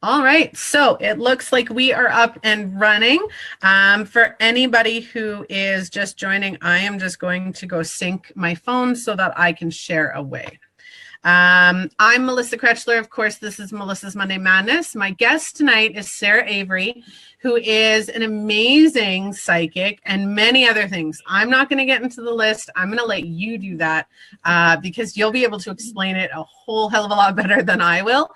All right, so it looks like we are up and running. For anybody who is just joining, I am just going to go sync my phone so that I can share away. I'm Melissa Kretschler. Of course, this is Melissa's Monday Madness. My guest tonight is Sarah Avery, who is an amazing psychic and many other things. I'm not going to get into the list. I'm going to let you do that because you'll be able to explain it a whole hell of a lot better than I will.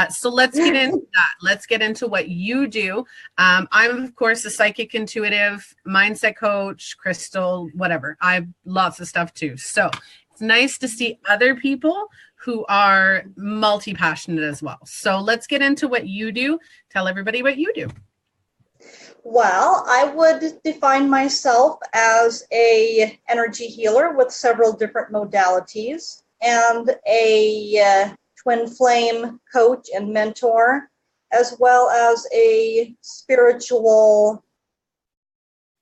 So let's get into that. Let's get into what you do. I'm, of course, a psychic intuitive, mindset coach, crystal, whatever. I have lots of stuff too. So it's nice to see other people who are multi-passionate as well. So let's get into what you do. Tell everybody what you do. Well, I would define myself as a energy healer with several different modalities and a twin flame coach and mentor, as well as a spiritual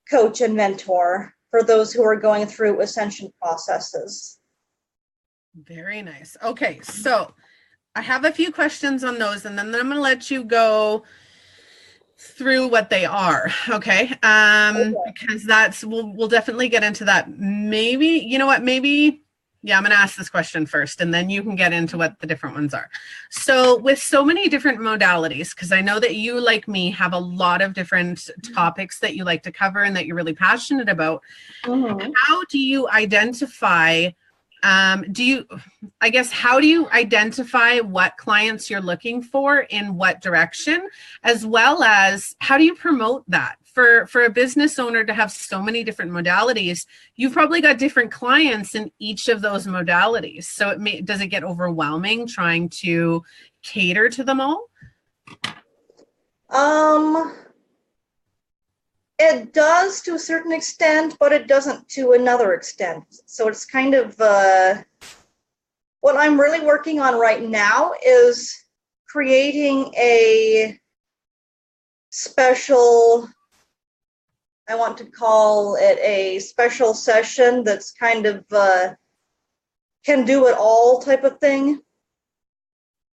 coach and mentor for those who are going through ascension processes. Very nice. Okay, so I have a few questions on those, and then I'm going to let you go through what they are. Okay. Because that's we'll definitely get into that. Maybe, you know what, maybe, yeah, I'm going to ask this question first, and then you can get into what the different ones are. So with so many different modalities, because I know that you, like me, have a lot of different topics that you like to cover and that you're really passionate about. How do you identify how do you identify what clients you're looking for in what direction, as well as how do you promote that for a business owner to have so many different modalities? You've probably got different clients in each of those modalities. So does it get overwhelming trying to cater to them all? It does to a certain extent, but it doesn't to another extent. So it's kind of what I'm really working on right now is creating a special, I want to call it a special session that's kind of can do it all type of thing.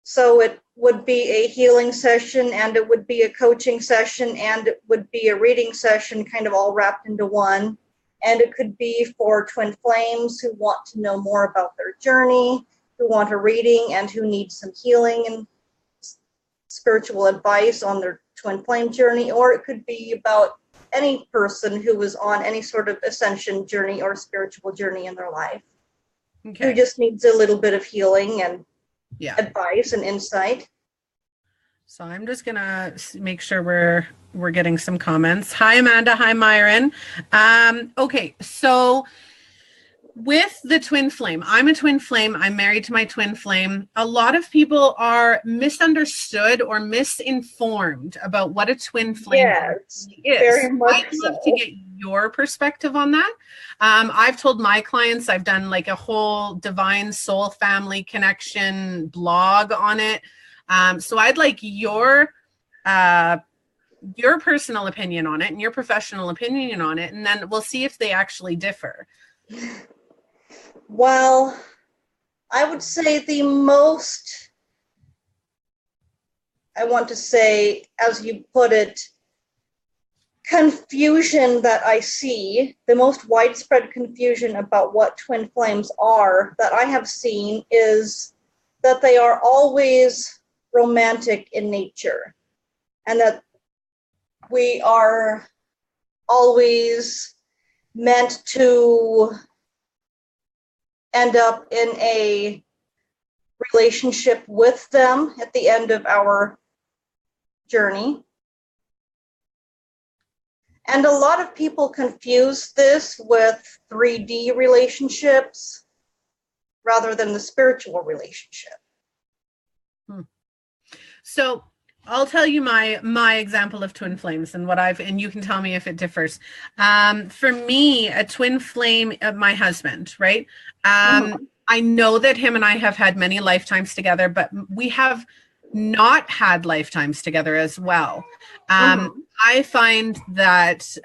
So it would be a healing session, and it would be a coaching session, and it would be a reading session, kind of all wrapped into one. And it could be for twin flames who want to know more about their journey, who want a reading, and who need some healing and spiritual advice on their twin flame journey. Or it could be about any person who is on any sort of ascension journey or spiritual journey in their life, who just needs a little bit of healing and advice and insight. So I'm just gonna make sure we're getting some comments. Hi Amanda, hi Myron. Okay, so with the twin flame, I'm a twin flame. I'm married to my twin flame. A lot of people are misunderstood or misinformed about what a twin flame is. Very much I'd love to get your perspective on that. I've told my clients, I've done like a whole divine soul family connection blog on it. So I'd like your personal opinion on it and your professional opinion on it, and then we'll see if they actually differ. Well, I would say the most, I want to say, as you put it, confusion that I see, the most widespread confusion about what twin flames are that I have seen is that they are always romantic in nature, and that we are always meant to end up in a relationship with them at the end of our journey. And a lot of people confuse this with 3D relationships rather than the spiritual relationship. So I'll tell you my example of twin flames and and you can tell me if it differs. For me, a twin flame of my husband, right? I know that him and I have had many lifetimes together, but we have not had lifetimes together as well. I find that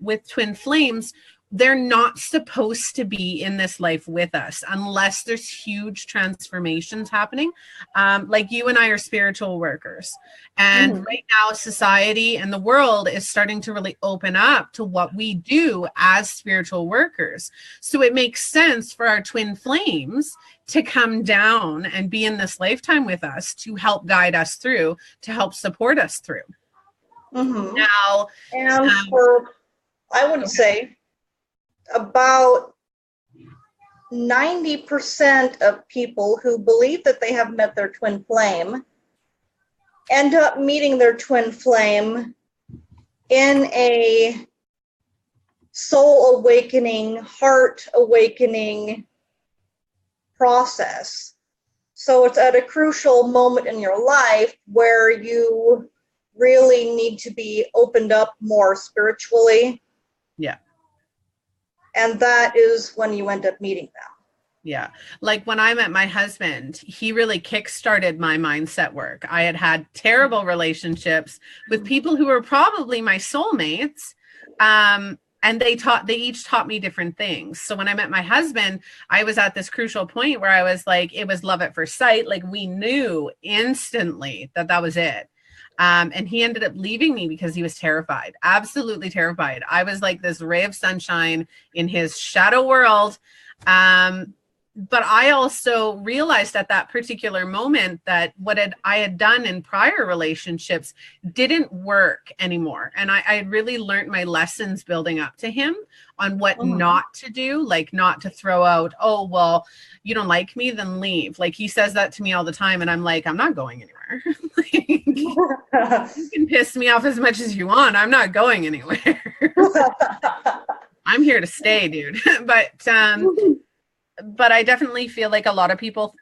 with twin flames, they're not supposed to be in this life with us unless there's huge transformations happening. Like you and I are spiritual workers. And right now, society and the world is starting to really open up to what we do as spiritual workers. So it makes sense for our twin flames to come down and be in this lifetime with us to help guide us through, to help support us through. Now, and for, I would say, about 90% of people who believe that they have met their twin flame end up meeting their twin flame in a soul awakening, heart awakening process. So it's at a crucial moment in your life where you really need to be opened up more spiritually. Yeah. And that is when you end up meeting them. Yeah. Like when I met my husband, he really kickstarted my mindset work. I had had terrible relationships with people who were probably my soulmates. And they each taught me different things. So when I met my husband, I was at this crucial point where I was like, it was love at first sight. Like we knew instantly that that was it. And he ended up leaving me because he was terrified, absolutely terrified. I was like this ray of sunshine in his shadow world. But I also realized at that particular moment that what I had done in prior relationships didn't work anymore. And I really learned my lessons building up to him on what not to do, like not to throw out, oh, well, you don't like me, then leave. Like he says that to me all the time. And I'm like, I'm not going anywhere. Like, you can piss me off as much as you want. I'm not going anywhere. I'm here to stay, dude. But I definitely feel like a lot of people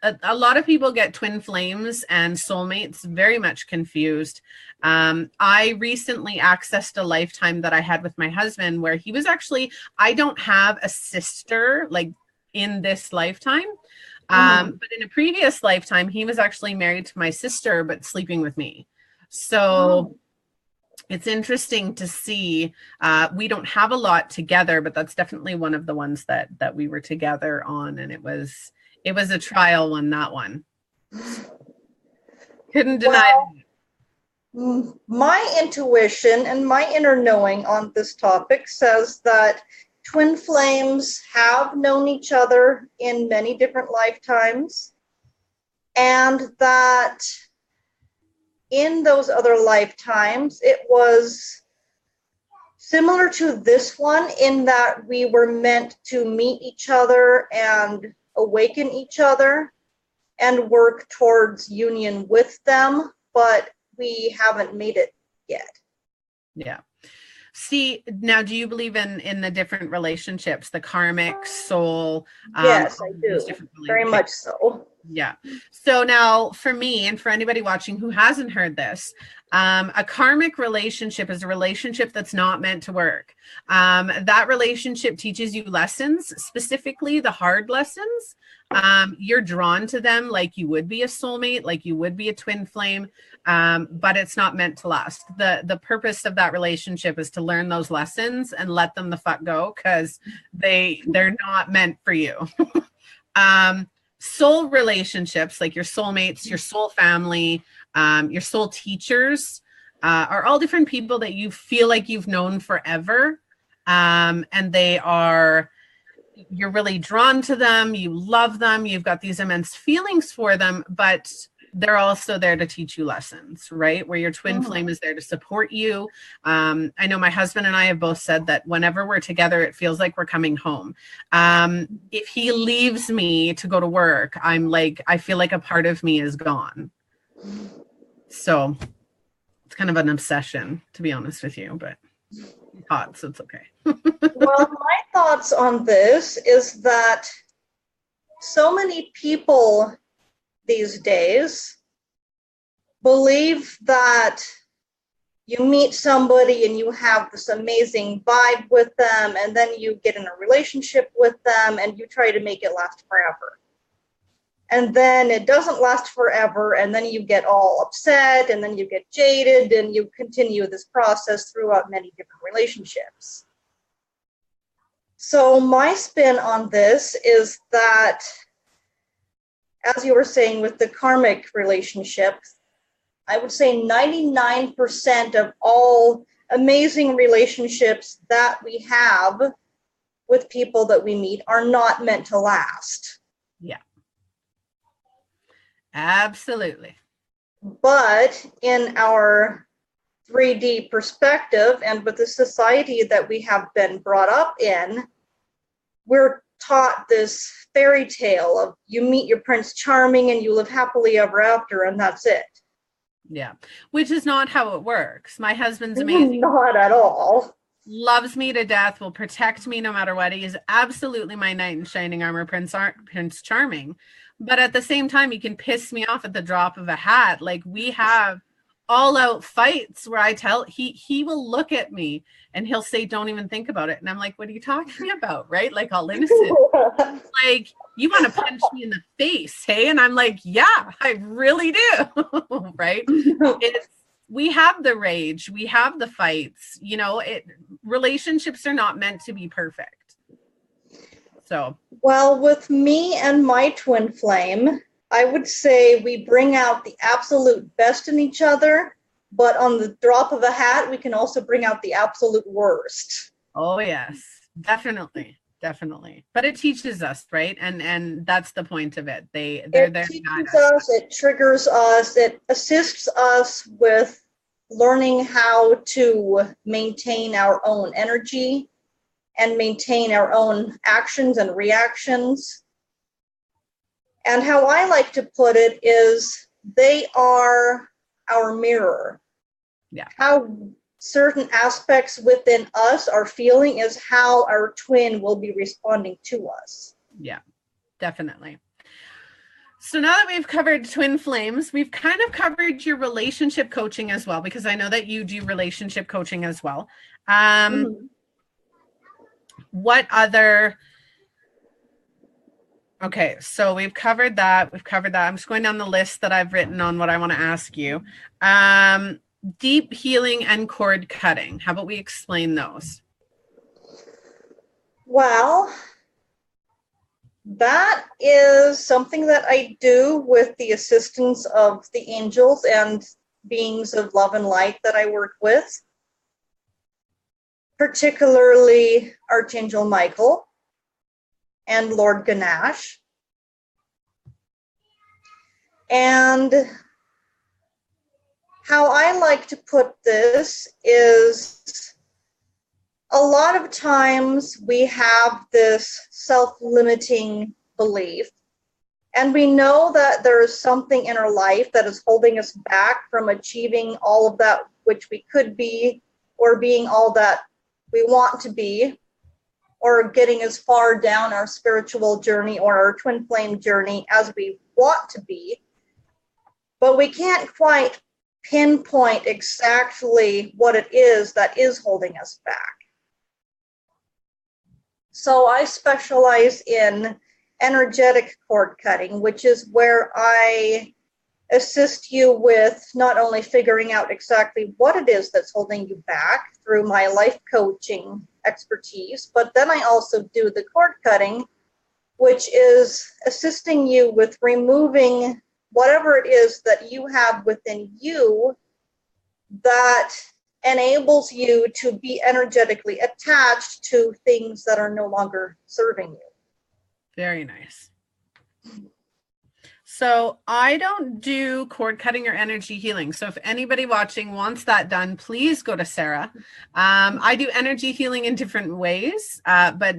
get twin flames and soulmates very much confused. I recently accessed a lifetime that I had with my husband where he was actually, I don't have a sister like in this lifetime. But in a previous lifetime, he was actually married to my sister, but sleeping with me. So it's interesting to see. We don't have a lot together, but that's definitely one of the ones that we were together on, and it was a trial one. That one couldn't deny it. My intuition and my inner knowing on this topic says that twin flames have known each other in many different lifetimes, and that in those other lifetimes, it was similar to this one in that we were meant to meet each other and awaken each other and work towards union with them, but we haven't made it yet. Yeah. See, now, do you believe in the different relationships, the karmic, soul? Yes, I do. Very much so. Yeah. So now for me and for anybody watching who hasn't heard this, a karmic relationship is a relationship that's not meant to work. That relationship teaches you lessons, specifically the hard lessons. You're drawn to them like you would be a soulmate, like you would be a twin flame, but it's not meant to last. The purpose of that relationship is to learn those lessons and let them the fuck go because they're not meant for you. Soul relationships, like your soulmates, your soul family, your soul teachers, are all different people that you feel like you've known forever. And you're really drawn to them. You love them. You've got these immense feelings for them, but they're also there to teach you lessons, right? Where your twin flame is there to support you. I know my husband and I have both said that whenever we're together, it feels like we're coming home. If he leaves me to go to work, I feel like a part of me is gone. So it's kind of an obsession, to be honest with you, but it's hot, so it's okay. Well, my thoughts on this is that so many people these days believe that you meet somebody and you have this amazing vibe with them, and then you get in a relationship with them and you try to make it last forever. And then it doesn't last forever, and then you get all upset, and then you get jaded, and you continue this process throughout many different relationships. So my spin on this is that, as you were saying with the karmic relationship, I would say 99% of all amazing relationships that we have with people that we meet are not meant to last. Yeah. Absolutely. But in our 3D perspective and with the society that we have been brought up in, we're taught this fairy tale of you meet your Prince Charming and you live happily ever after, and that's it. Yeah. Which is not how it works. My husband's amazing. Not at all. Loves me to death, will protect me no matter what. He is absolutely my knight in shining armor, Prince Charming. But at the same time, he can piss me off at the drop of a hat. Like, we have all out fights where he will look at me and he'll say, don't even think about it. And I'm like, what are you talking about? Right? Like, all innocent. Like, you want to punch me in the face, hey? And I'm like, yeah, I really do. Right? We have the rage, we have the fights, relationships are not meant to be perfect. So, well, with me and my twin flame, I would say we bring out the absolute best in each other, but on the drop of a hat, we can also bring out the absolute worst. Oh yes, definitely. But it teaches us, right? And that's the point of it. They're there to teaches us, it triggers us, it assists us with learning how to maintain our own energy and maintain our own actions and reactions. And how I like to put it is they are our mirror. Yeah. How certain aspects within us are feeling is how our twin will be responding to us. Yeah, definitely. So now that we've covered twin flames, we've kind of covered your relationship coaching as well, because I know that you do relationship coaching as well. What other... Okay, so we've covered that. I'm just going down the list that I've written on what I want to ask you. Deep healing and cord cutting. How about we explain those? Well, that is something that I do with the assistance of the angels and beings of love and light that I work with, particularly Archangel Michael and Lord Ganesh. And how I like to put this is a lot of times we have this self-limiting belief, and we know that there is something in our life that is holding us back from achieving all of that which we could be, or being all that we want to be, or getting as far down our spiritual journey or our twin flame journey as we want to be. But we can't quite pinpoint exactly what it is that is holding us back. So I specialize in energetic cord cutting, which is where I assist you with not only figuring out exactly what it is that's holding you back through my life coaching expertise, but then I also do the cord cutting, which is assisting you with removing whatever it is that you have within you that enables you to be energetically attached to things that are no longer serving you. Very nice. So I don't do cord cutting or energy healing. So if anybody watching wants that done, please go to Sarah. I do energy healing in different ways, but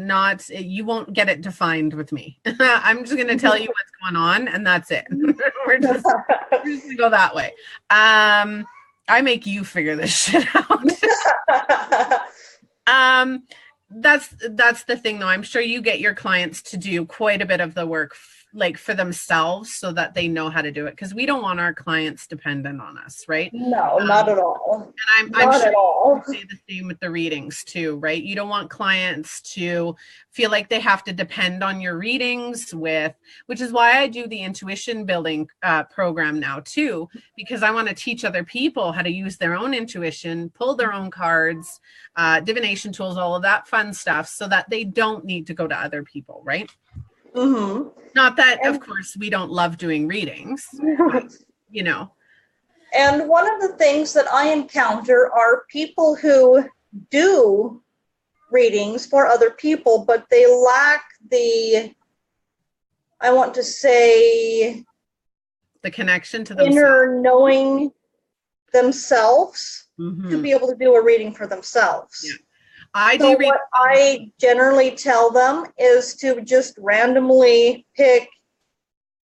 you won't get it defined with me. I'm just going to tell you what's going on, and that's it. We're just going to go that way. I make you figure this shit out. That's the thing, though. I'm sure you get your clients to do quite a bit of the work like for themselves so that they know how to do it, because we don't want our clients dependent on us, right? No, not at all. And I'm Not sure at all. you say the same with the readings too, right? You don't want clients to feel like they have to depend on your readings which is why I do the intuition building program now too, because I want to teach other people how to use their own intuition, pull their own cards, divination tools, all of that fun stuff, so that they don't need to go to other people, right? Mm-hmm. Not that, of course, we don't love doing readings, but, you know. And one of the things that I encounter are people who do readings for other people, but they lack the, I want to say, the connection to themselves. Inner knowing themselves to be able to do a reading for themselves. Yeah. What I generally tell them is to just randomly pick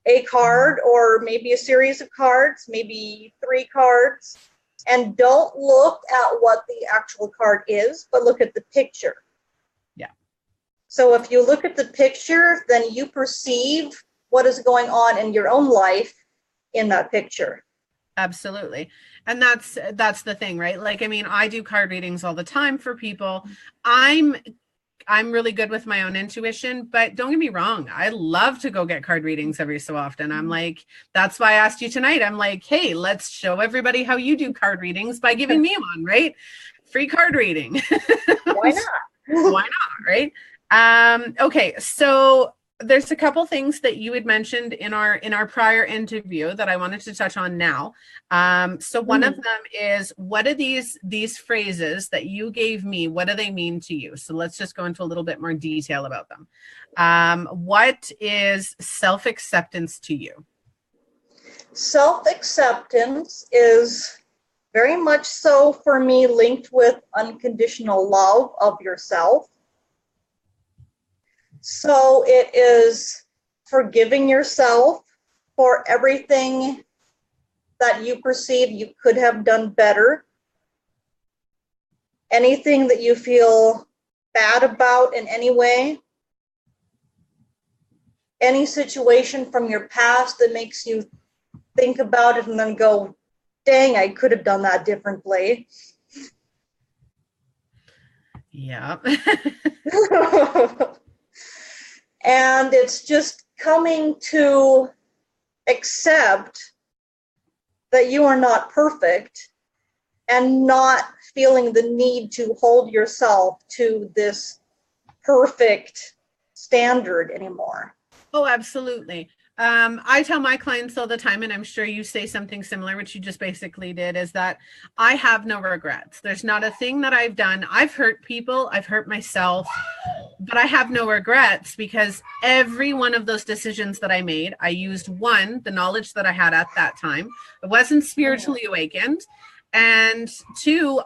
a card or maybe a series of cards, maybe 3 cards, and don't look at what the actual card is, but look at the picture. Yeah. So if you look at the picture, then you perceive what is going on in your own life in that picture. Absolutely. And that's the thing, right? Like, I mean, I do card readings all the time for people. I'm really good with my own intuition, but don't get me wrong, I love to go get card readings every so often. I'm like, that's why I asked you tonight. I'm like, hey, let's show everybody how you do card readings by giving me one, right? Free card reading. Why not? Why not, right? Okay, so there's a couple things that you had mentioned in our prior interview that I wanted to touch on now. So one of them is, what are these phrases that you gave me? What do they mean to you? So let's just go into a little bit more detail about them. What is self-acceptance to you? Self-acceptance is very much so for me linked with unconditional love of yourself. So it is forgiving yourself for everything that you perceive you could have done better. Anything that you feel bad about in any way. Any situation from your past that makes you think about it and then go, dang, I could have done that differently. Yeah. And it's just coming to accept that you are not perfect and not feeling the need to hold yourself to this perfect standard anymore. Oh, absolutely. I tell my clients all the time, and I'm sure you say something similar, which you just basically did, is that I have no regrets. There's not a thing that I've done. I've hurt people, I've hurt myself, but I have no regrets, because every one of those decisions that I made, I used, one, the knowledge that I had at that time. I wasn't spiritually awakened. And two,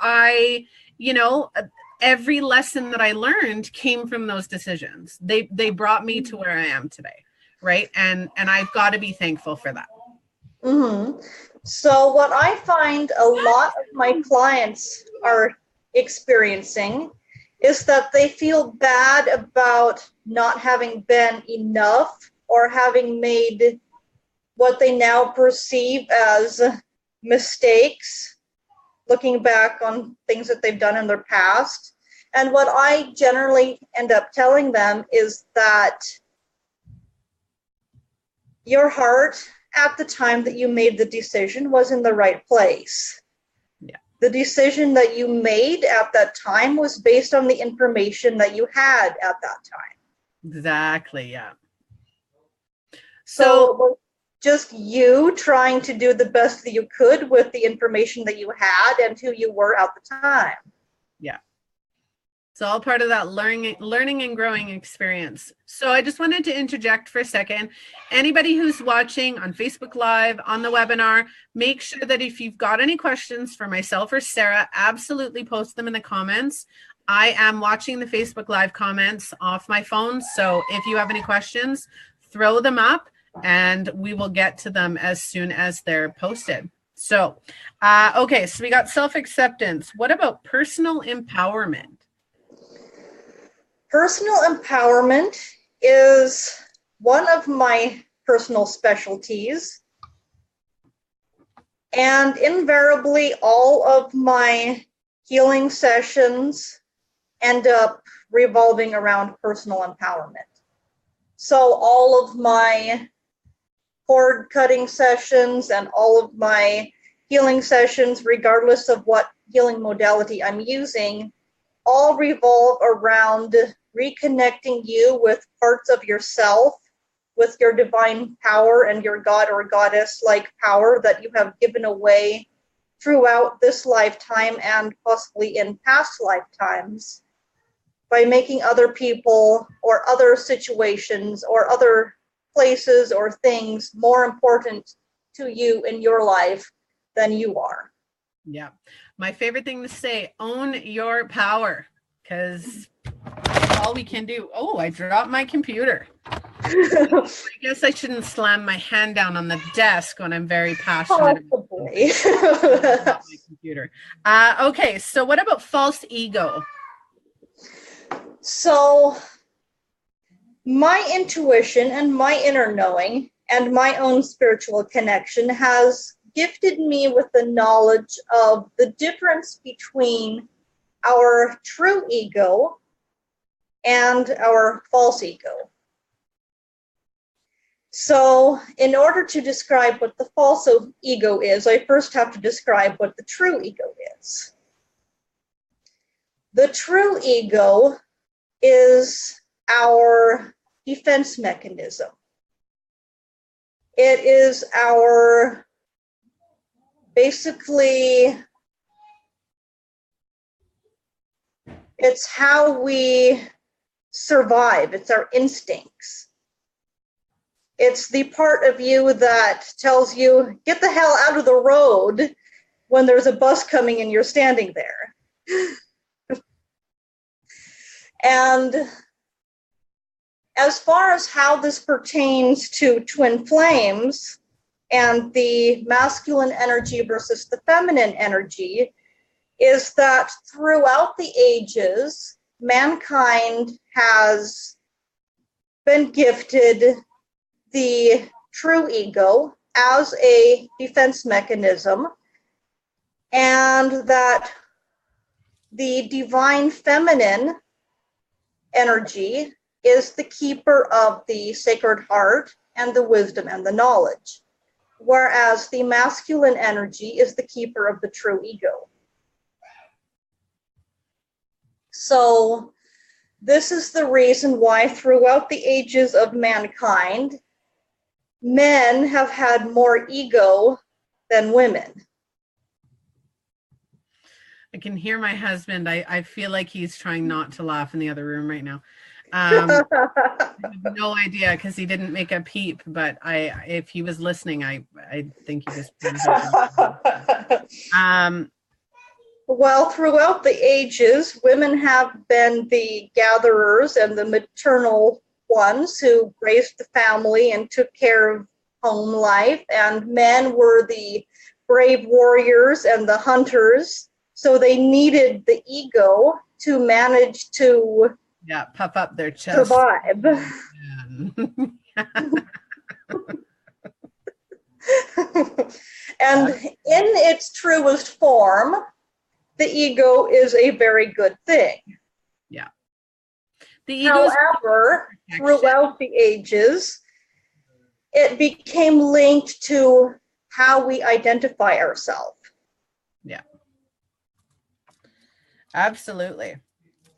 every lesson that I learned came from those decisions. They brought me to where I am today. Right. And I've got to be thankful for that. Mm-hmm. So what I find a lot of my clients are experiencing is that they feel bad about not having been enough or having made what they now perceive as mistakes, looking back on things that they've done in their past. And what I generally end up telling them is that your heart at the time that you made the decision was in the right place. Yeah. The decision that you made at that time was based on the information that you had at that time. Exactly. Yeah. So it was just you trying to do the best that you could with the information that you had and who you were at the time. Yeah. It's all part of that learning and growing experience. So I just wanted to interject for a second. Anybody who's watching on Facebook Live, on the webinar, make sure that if you've got any questions for myself or Sarah, absolutely post them in the comments. I am watching the Facebook Live comments off my phone. So if you have any questions, throw them up and we will get to them as soon as they're posted. So, okay, so we got self-acceptance. What about personal empowerment? Personal empowerment is one of my personal specialties. And invariably, all of my healing sessions end up revolving around personal empowerment. So all of my cord cutting sessions and all of my healing sessions, regardless of what healing modality I'm using, all revolve around reconnecting you with parts of yourself, with your divine power and your God or goddess-like power that you have given away throughout this lifetime and possibly in past lifetimes, by making other people or other situations or other places or things more important to you in your life than you are. Yeah. My favorite thing to say, own your power, because all we can do. Oh, I dropped my computer. I guess I shouldn't slam my hand down on the desk when I'm very passionate Possibly. about my computer. Okay, so what about false ego? So my intuition and my inner knowing and my own spiritual connection has gifted me with the knowledge of the difference between our true ego and our false ego. So in order to describe what the false ego is, I first have to describe what the true ego is. The true ego is our defense mechanism. It is our, basically, it's how we survive. It's our instincts. It's the part of you that tells you, get the hell out of the road when there's a bus coming and you're standing there. And as far as how this pertains to twin flames and the masculine energy versus the feminine energy, is that throughout the ages, mankind has been gifted the true ego as a defense mechanism, and that the divine feminine energy is the keeper of the sacred heart and the wisdom and the knowledge, whereas the masculine energy is the keeper of the true ego. So this is the reason why throughout the ages of mankind, men have had more ego than women. I can hear my husband. I feel like he's trying not to laugh in the other room right now. I have no idea because he didn't make a peep, but if he was listening, I think he just well, throughout the ages, women have been the gatherers and the maternal ones who raised the family and took care of home life, and men were the brave warriors and the hunters. So they needed the ego to manage to puff up their chest. Survive. And in its truest form, the ego is a very good thing. Yeah. The ego. However, throughout the ages, it became linked to how we identify ourselves. Yeah. Absolutely.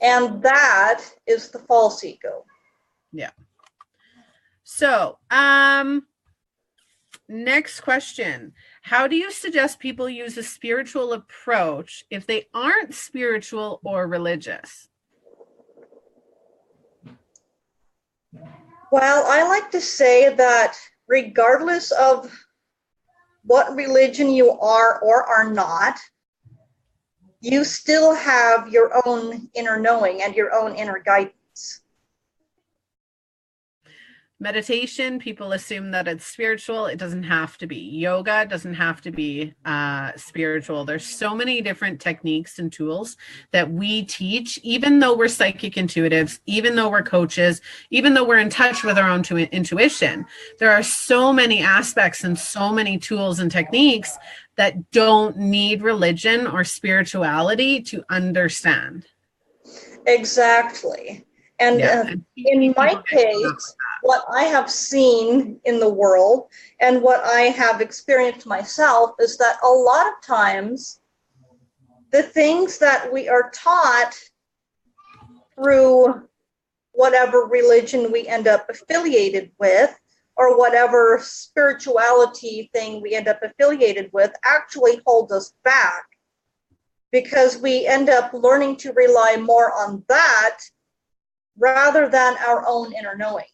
And that is the false ego. Yeah. So, next question. How do you suggest people use a spiritual approach if they aren't spiritual or religious? Well, I like to say that regardless of what religion you are or are not, you still have your own inner knowing and your own inner guidance. Meditation, people assume that it's spiritual. It doesn't have to be. Yoga doesn't have to be spiritual. There's so many different techniques and tools that we teach, even though we're psychic intuitives, even though we're coaches, even though we're in touch with our own intuition. There are so many aspects and so many tools and techniques that don't need religion or spirituality to understand. Exactly. And Yeah. And in my people get hung up case, what I have seen in the world and what I have experienced myself is that a lot of times the things that we are taught through whatever religion we end up affiliated with, or whatever spirituality thing we end up affiliated with, actually holds us back, because we end up learning to rely more on that rather than our own inner knowing.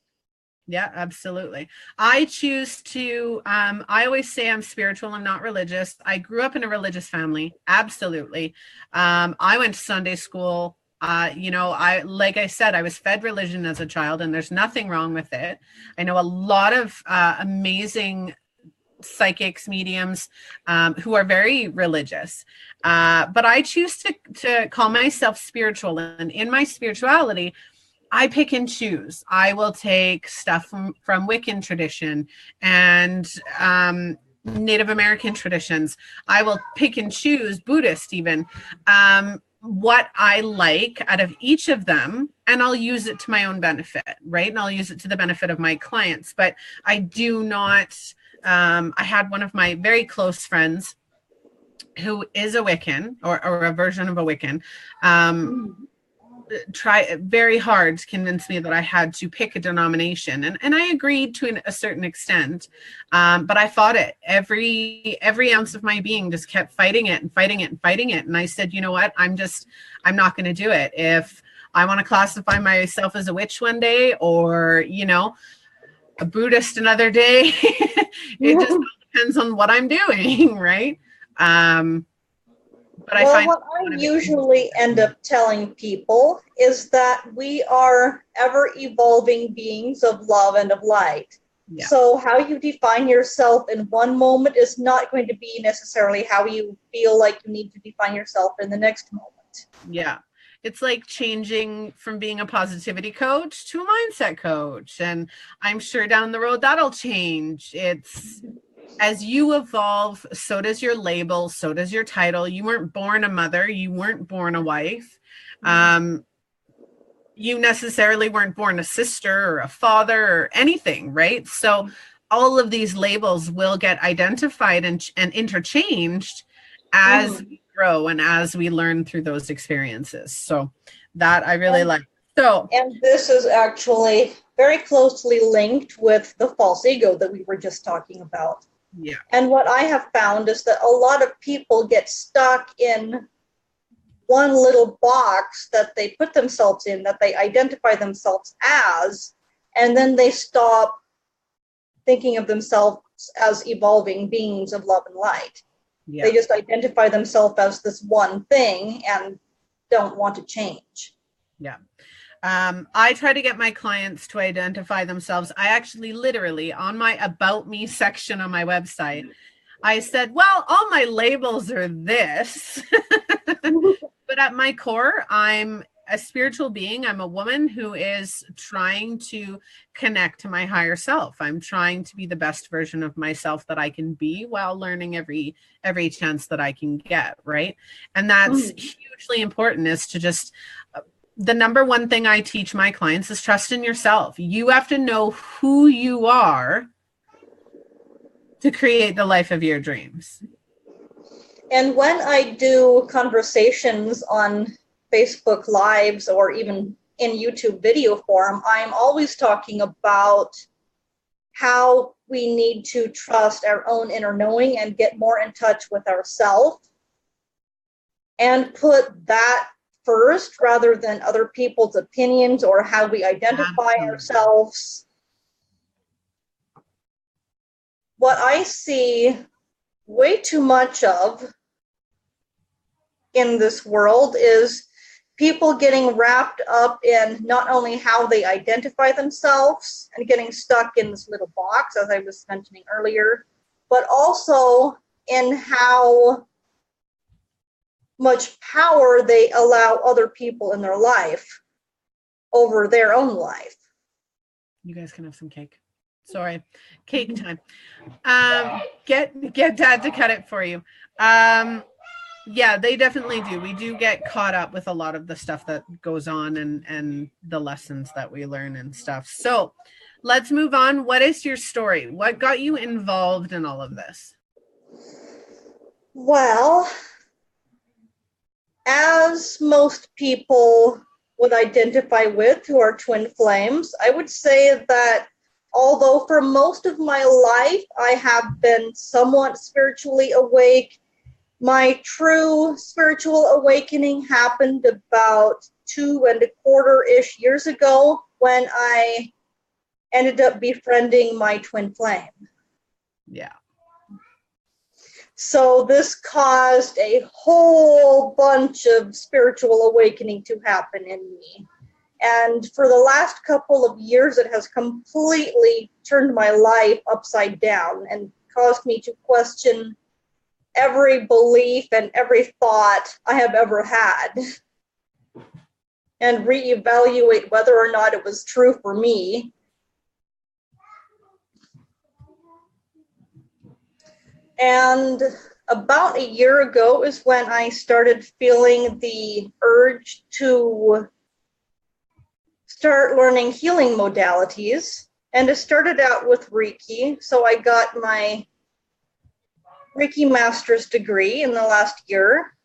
Yeah, absolutely. I choose to, I always say I'm spiritual, I'm not religious. I grew up in a religious family. Absolutely. I went to Sunday school. Like I said, I was fed religion as a child, and there's nothing wrong with it. I know a lot of amazing psychics, mediums, who are very religious. But I choose to call myself spiritual. And in my spirituality, I pick and choose. I will take stuff from Wiccan tradition and Native American traditions. I will pick and choose, Buddhist even, what I like out of each of them, and I'll use it to my own benefit, right? And I'll use it to the benefit of my clients. But I do not, I had one of my very close friends who is a Wiccan, or a version of a Wiccan, try very hard to convince me that I had to pick a denomination, and I agreed to a certain extent, but I fought it. Every ounce of my being just kept fighting it and fighting it and fighting it. And I said, you know what, I'm not going to do it. If I want to classify myself as a witch one day, or a Buddhist another day, it just depends on what I'm doing, right? But well, what I usually end up telling people is that we are ever evolving beings of love and of light. Yeah. So how you define yourself in one moment is not going to be necessarily how you feel like you need to define yourself in the next moment. Yeah. It's like changing from being a positivity coach to a mindset coach. And I'm sure down the road that'll change. It's as you evolve, so does your label, so does your title. You weren't born a mother, you weren't born a wife. You necessarily weren't born a sister or a father or anything, right? So all of these labels will get identified and interchanged as we grow and as we learn through those experiences. So that I really like. So, and this is actually very closely linked with the false ego that we were just talking about. Yeah. And what I have found is that a lot of people get stuck in one little box that they put themselves in, that they identify themselves as, and then they stop thinking of themselves as evolving beings of love and light. Yeah. They just identify themselves as this one thing and don't want to change. Yeah. I try to get my clients to identify themselves. I actually literally on my About Me section on my website, I said, well, all my labels are this, but at my core, I'm a spiritual being. I'm a woman who is trying to connect to my higher self. I'm trying to be the best version of myself that I can be while learning every chance that I can get, right? And that's hugely important, is to just... The number one thing I teach my clients is trust in yourself. You have to know who you are to create the life of your dreams. And when I do conversations on Facebook Lives or even in YouTube video form, I'm always talking about how we need to trust our own inner knowing and get more in touch with ourselves and put that first rather than other people's opinions or how we identify ourselves. What I see way too much of in this world is people getting wrapped up in not only how they identify themselves and getting stuck in this little box, as I was mentioning earlier, but also in how much power they allow other people in their life over their own life. You guys can have some cake. Sorry, cake time. Get Dad to cut it for you. Yeah, they definitely do. We do get caught up with a lot of the stuff that goes on and the lessons that we learn and stuff. So let's move on. What is your story? What got you involved in all of this? Well, as most people would identify with who are twin flames, I would say that although for most of my life I have been somewhat spiritually awake, my true spiritual awakening happened about 2.25-ish years ago when I ended up befriending my twin flame. Yeah. So this caused a whole bunch of spiritual awakening to happen in me. And for the last couple of years, it has completely turned my life upside down and caused me to question every belief and every thought I have ever had and reevaluate whether or not it was true for me. And about a year ago is when I started feeling the urge to start learning healing modalities. And it started out with Reiki. So I got my Reiki master's degree in the last year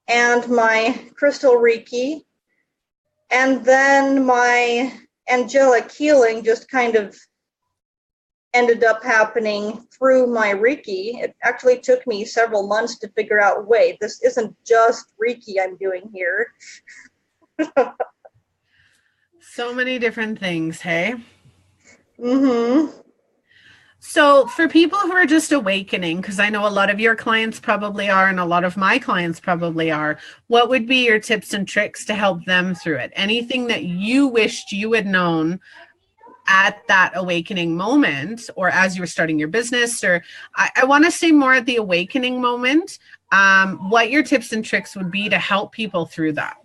and my crystal Reiki. And then my angelic healing just kind of ended up happening through my Reiki. It actually took me several months to figure out, wait, this isn't just Reiki I'm doing here. So many different things, hey? Mm-hmm. So for people who are just awakening, because I know a lot of your clients probably are, and a lot of my clients probably are, what would be your tips and tricks to help them through it? Anything that you wished you had known at that awakening moment, or as you were starting your business, or I want to say more at the awakening moment, what your tips and tricks would be to help people through that?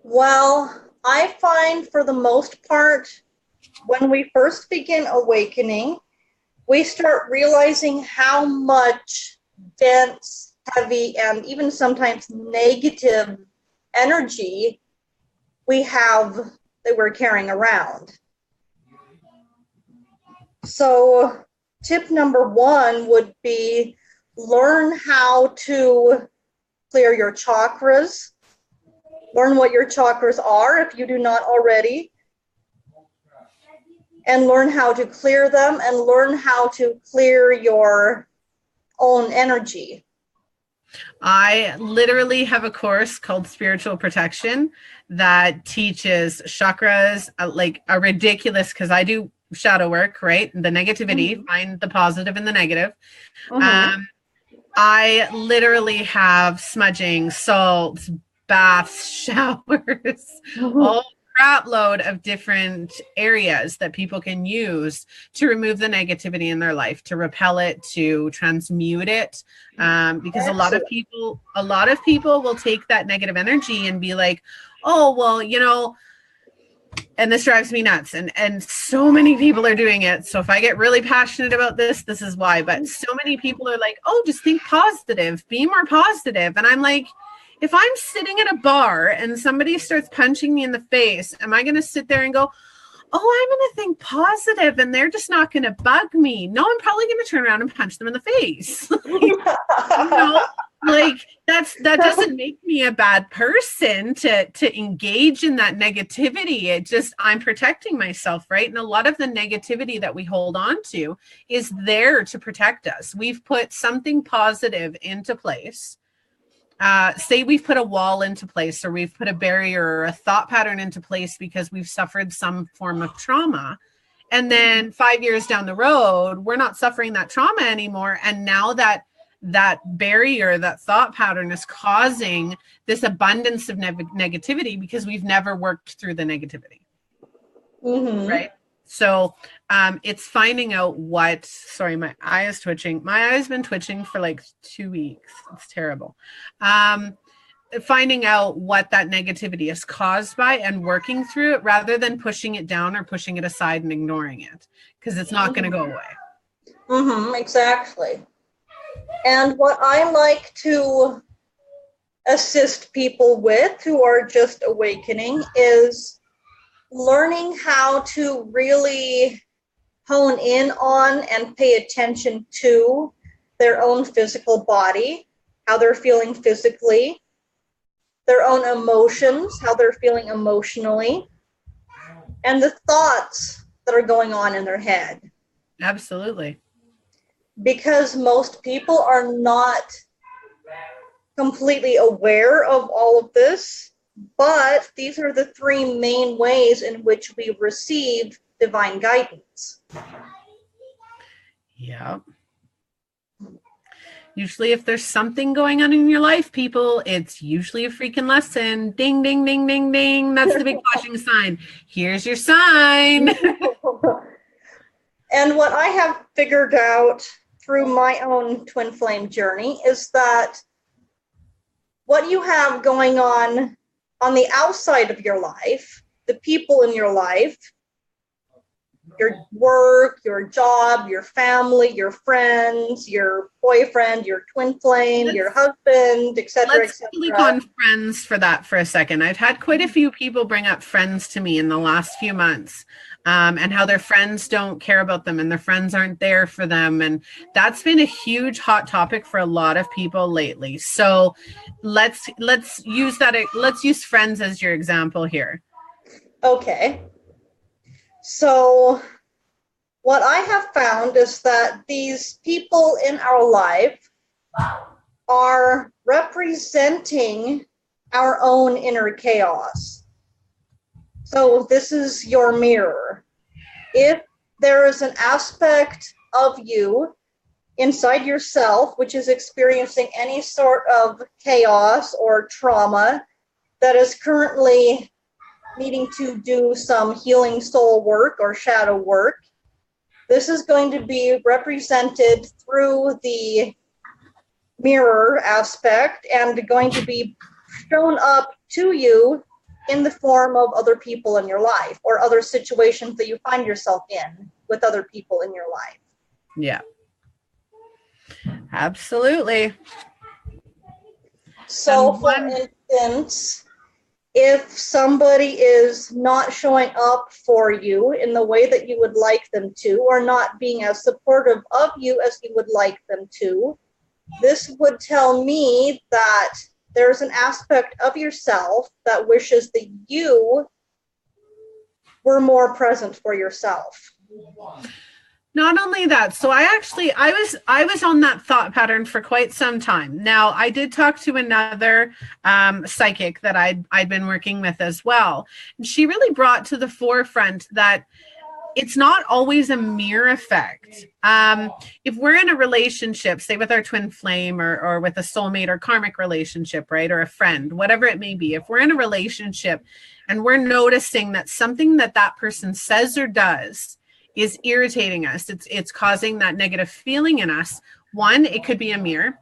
Well, I find for the most part, when we first begin awakening, we start realizing how much dense, heavy, and even sometimes negative energy we have that we're carrying around. So tip number one would be learn how to clear your chakras. Learn what your chakras are if you do not already. And learn how to clear them and learn how to clear your own energy. I literally have a course called Spiritual Protection that teaches chakras, like a ridiculous, because I do shadow work, right? The negativity, find the positive in the negative. I literally have smudging, salts, baths, showers, all crap load of different areas that people can use to remove the negativity in their life, to repel it, to transmute it. Because a lot of people will take that negative energy and be like, oh, well, you know, and this drives me nuts. And so many people are doing it. So if I get really passionate about this, this is why. But so many people are like, oh, just think positive, be more positive. And I'm like, if I'm sitting at a bar and somebody starts punching me in the face, am I going to sit there and go, oh, I'm going to think positive and they're just not going to bug me? No, I'm probably going to turn around and punch them in the face. You know, like that doesn't make me a bad person to engage in that negativity. It just, I'm protecting myself, right? And a lot of the negativity that we hold on to is there to protect us. We've put something positive into place. Say we've put a wall into place, or we've put a barrier or a thought pattern into place because we've suffered some form of trauma. And then 5 years down the road, we're not suffering that trauma anymore. And now that that barrier, that thought pattern is causing this abundance of negativity because we've never worked through the negativity. Mm-hmm. Right. So it's finding out what, sorry, my eye is twitching. My eye has been twitching for like 2 weeks. It's terrible. Finding out what that negativity is caused by and working through it rather than pushing it down or pushing it aside and ignoring it, because it's not going to go away. Mm-hmm, exactly. And what I like to assist people with who are just awakening is learning how to really hone in on and pay attention to their own physical body, how they're feeling physically, their own emotions, how they're feeling emotionally, and the thoughts that are going on in their head. Absolutely. Because most people are not completely aware of all of this, but these are the 3 main ways in which we receive divine guidance. Yeah. Usually if there's something going on in your life, people, it's usually a freaking lesson. Ding, ding, ding, ding, ding. That's the big flashing sign. Here's your sign. And what I have figured out through my own twin flame journey is that what you have going on the outside of your life, the people in your life, your work, your job, your family, your friends, your boyfriend, your twin flame, your husband, etc., Let's click on friends for that for a second. I've had quite a few people bring up friends to me in the last few months, and how their friends don't care about them and their friends aren't there for them. And that's been a huge hot topic for a lot of people lately. So let's use that. Let's use friends as your example here. Okay. So what I have found is that these people in our life are representing our own inner chaos. So this is your mirror. If there is an aspect of you inside yourself which is experiencing any sort of chaos or trauma that is currently needing to do some healing soul work or shadow work, this is going to be represented through the mirror aspect and going to be shown up to you in the form of other people in your life or other situations that you find yourself in with other people in your life. Yeah. Absolutely. So, for instance, if somebody is not showing up for you in the way that you would like them to, or not being as supportive of you as you would like them to, this would tell me that there's an aspect of yourself that wishes that you were more present for yourself. Not only that, so I was on that thought pattern for quite some time. Now, I did talk to another psychic that I'd been working with as well. And she really brought to the forefront that it's not always a mirror effect. If we're in a relationship, say with our twin flame or with a soulmate or karmic relationship, right, or a friend, whatever it may be, if we're in a relationship and we're noticing that something that that person says or does is irritating us, it's causing that negative feeling in us. 1, it could be a mirror.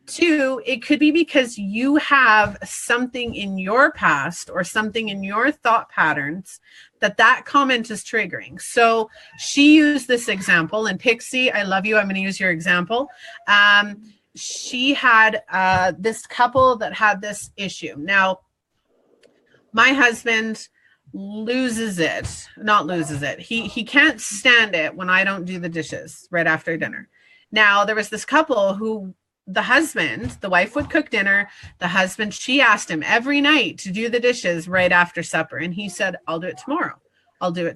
2, it could be because you have something in your past or something in your thought patterns that comment is triggering. So she used this example, and Pixie, I love you. I'm going to use your example. She had this couple that had this issue. Now, my husband loses it. He can't stand it when I don't do the dishes right after dinner. Now, there was this couple who the wife would cook dinner. The husband, she asked him every night to do the dishes right after supper. And he said, I'll do it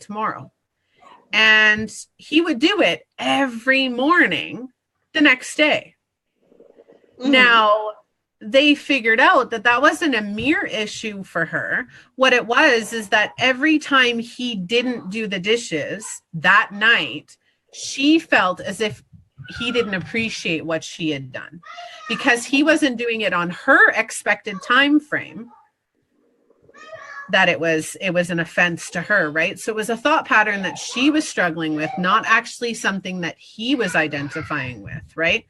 tomorrow. And he would do it every morning the next day. Mm-hmm. Now, they figured out that wasn't a mirror issue for her. What it was is that every time he didn't do the dishes that night, she felt as if he didn't appreciate what she had done because he wasn't doing it on her expected time frame, that it was an offense to her, right? So it was a thought pattern that she was struggling with, not actually something that he was identifying with, right?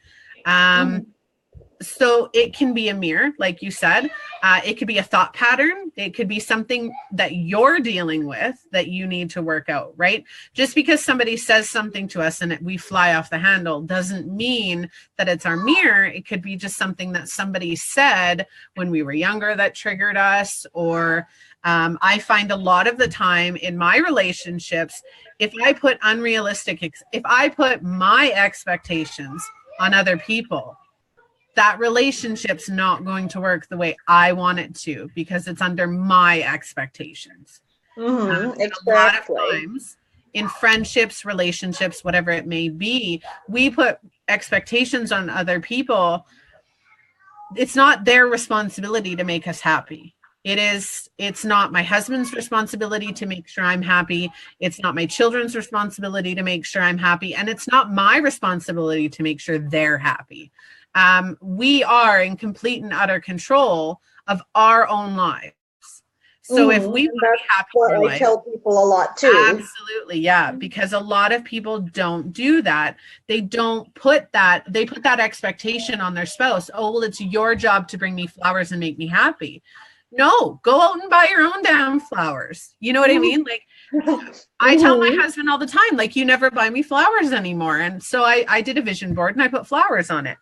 So it can be a mirror, like you said. It could be a thought pattern. It could be something that you're dealing with that you need to work out, right? Just because somebody says something to us and we fly off the handle doesn't mean that it's our mirror. It could be just something that somebody said when we were younger that triggered us. Or I find a lot of the time in my relationships, if I put my expectations on other people, that relationship's not going to work the way I want it to because it's under my expectations. Exactly. A lot of times in friendships, relationships, whatever it may be, we put expectations on other people. It's not their responsibility to make us happy. It's not my husband's responsibility to make sure I'm happy. It's not my children's responsibility to make sure I'm happy. And it's not my responsibility to make sure they're happy. We are in complete and utter control of our own lives. So if we want to be happy, what I tell people a lot too. Absolutely, yeah, because a lot of people don't do that. They don't put that. They put that expectation on their spouse. Oh, well, it's your job to bring me flowers and make me happy. No, go out and buy your own damn flowers. You know what I mean? Like, I tell my husband all the time, like, you never buy me flowers anymore. And so I did a vision board and I put flowers on it.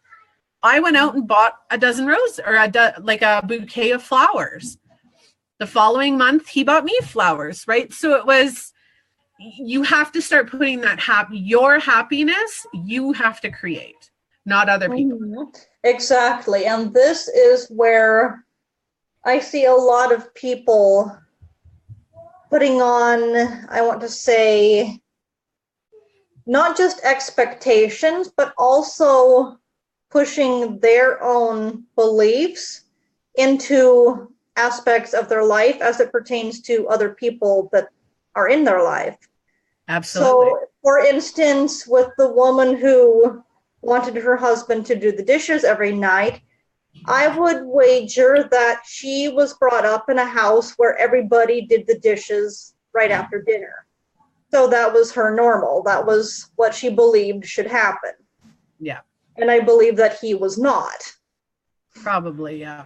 I went out and bought a dozen roses or a bouquet of flowers. The following month, he bought me flowers, right? So it was, you have to start putting that your happiness, you have to create, not other people. Exactly. And this is where I see a lot of people putting on, I want to say, not just expectations, but also pushing their own beliefs into aspects of their life as it pertains to other people that are in their life. Absolutely. So, for instance, with the woman who wanted her husband to do the dishes every night, I would wager that she was brought up in a house where everybody did the dishes right after dinner. So that was her normal. That was what she believed should happen. Yeah. And I believe that he was not. Probably, yeah.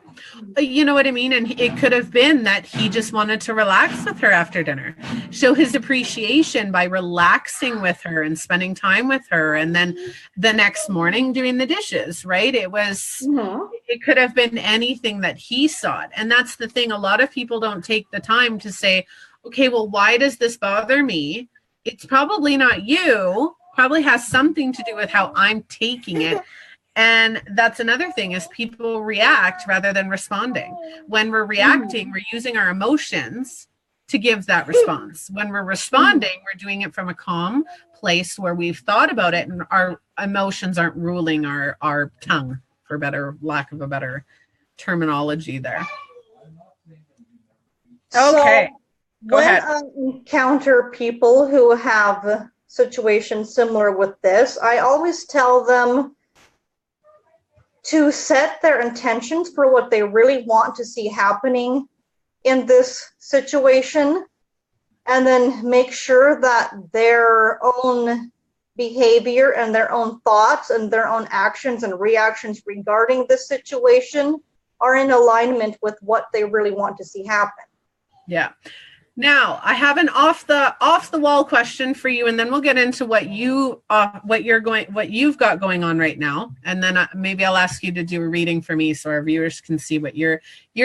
You know what I mean? And it could have been that he just wanted to relax with her after dinner, show his appreciation by relaxing with her and spending time with her. And then the next morning doing the dishes, right? It was, it could have been anything that he sought. And that's the thing. A lot of people don't take the time to say, okay, well, why does this bother me? It's probably not you. Probably has something to do with how I'm taking it. And that's another thing is people react rather than responding. When we're reacting, we're using our emotions to give that response. When we're responding, we're doing it from a calm place where we've thought about it and our emotions aren't ruling our tongue, for lack of a better terminology there. Okay, go ahead. When I encounter people who have situations similar with this, I always tell them to set their intentions for what they really want to see happening in this situation, and then make sure that their own behavior and their own thoughts and their own actions and reactions regarding this situation are in alignment with what they really want to see happen. Yeah. Now, I have an off the wall question for you, and then we'll get into what you've got going on right now, and then maybe I'll ask you to do a reading for me so our viewers can see what your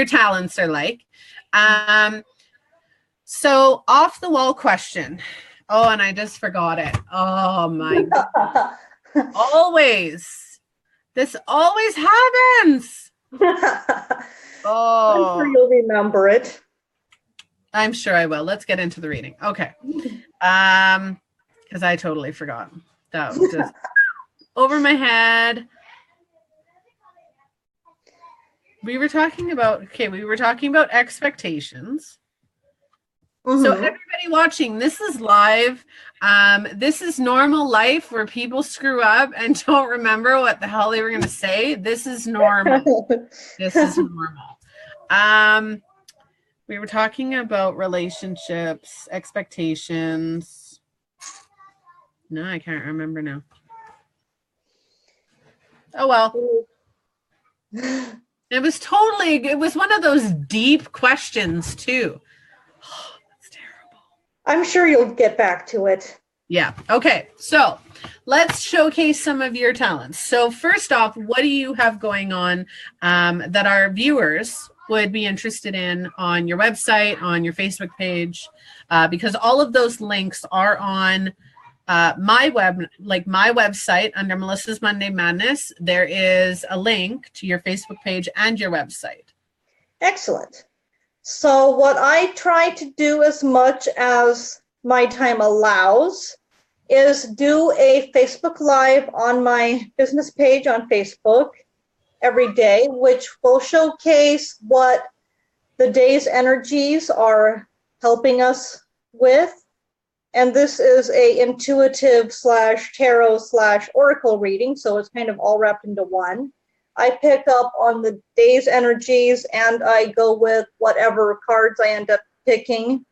talents are like. So, off the wall question. Oh, and I just forgot it. Oh my God. Always. This always happens. I'm sure you'll remember it. I'm sure I will. Let's get into the reading. Okay. Because I totally forgot. That was just over my head. We were talking about expectations. So Mm-hmm. everybody watching, this is live. This is normal life where people screw up and don't remember what the hell they were going to say. This is normal. This is normal. We were talking about relationships, expectations. No, I can't remember now. Oh, well. It was one of those deep questions too. Oh, that's terrible. I'm sure you'll get back to it. Yeah. Okay. So let's showcase some of your talents. So first off, what do you have going on that our viewers would be interested in on your website, on your Facebook page? Because all of those links are on my website under Melissa's Monday Madness. There is a link to your Facebook page and your website. Excellent. So what I try to do as much as my time allows is do a Facebook Live on my business page on Facebook every day, which will showcase what the day's energies are helping us with. And this is a intuitive / tarot / oracle reading, so it's kind of all wrapped into one. I pick up on the day's energies and I go with whatever cards I end up picking.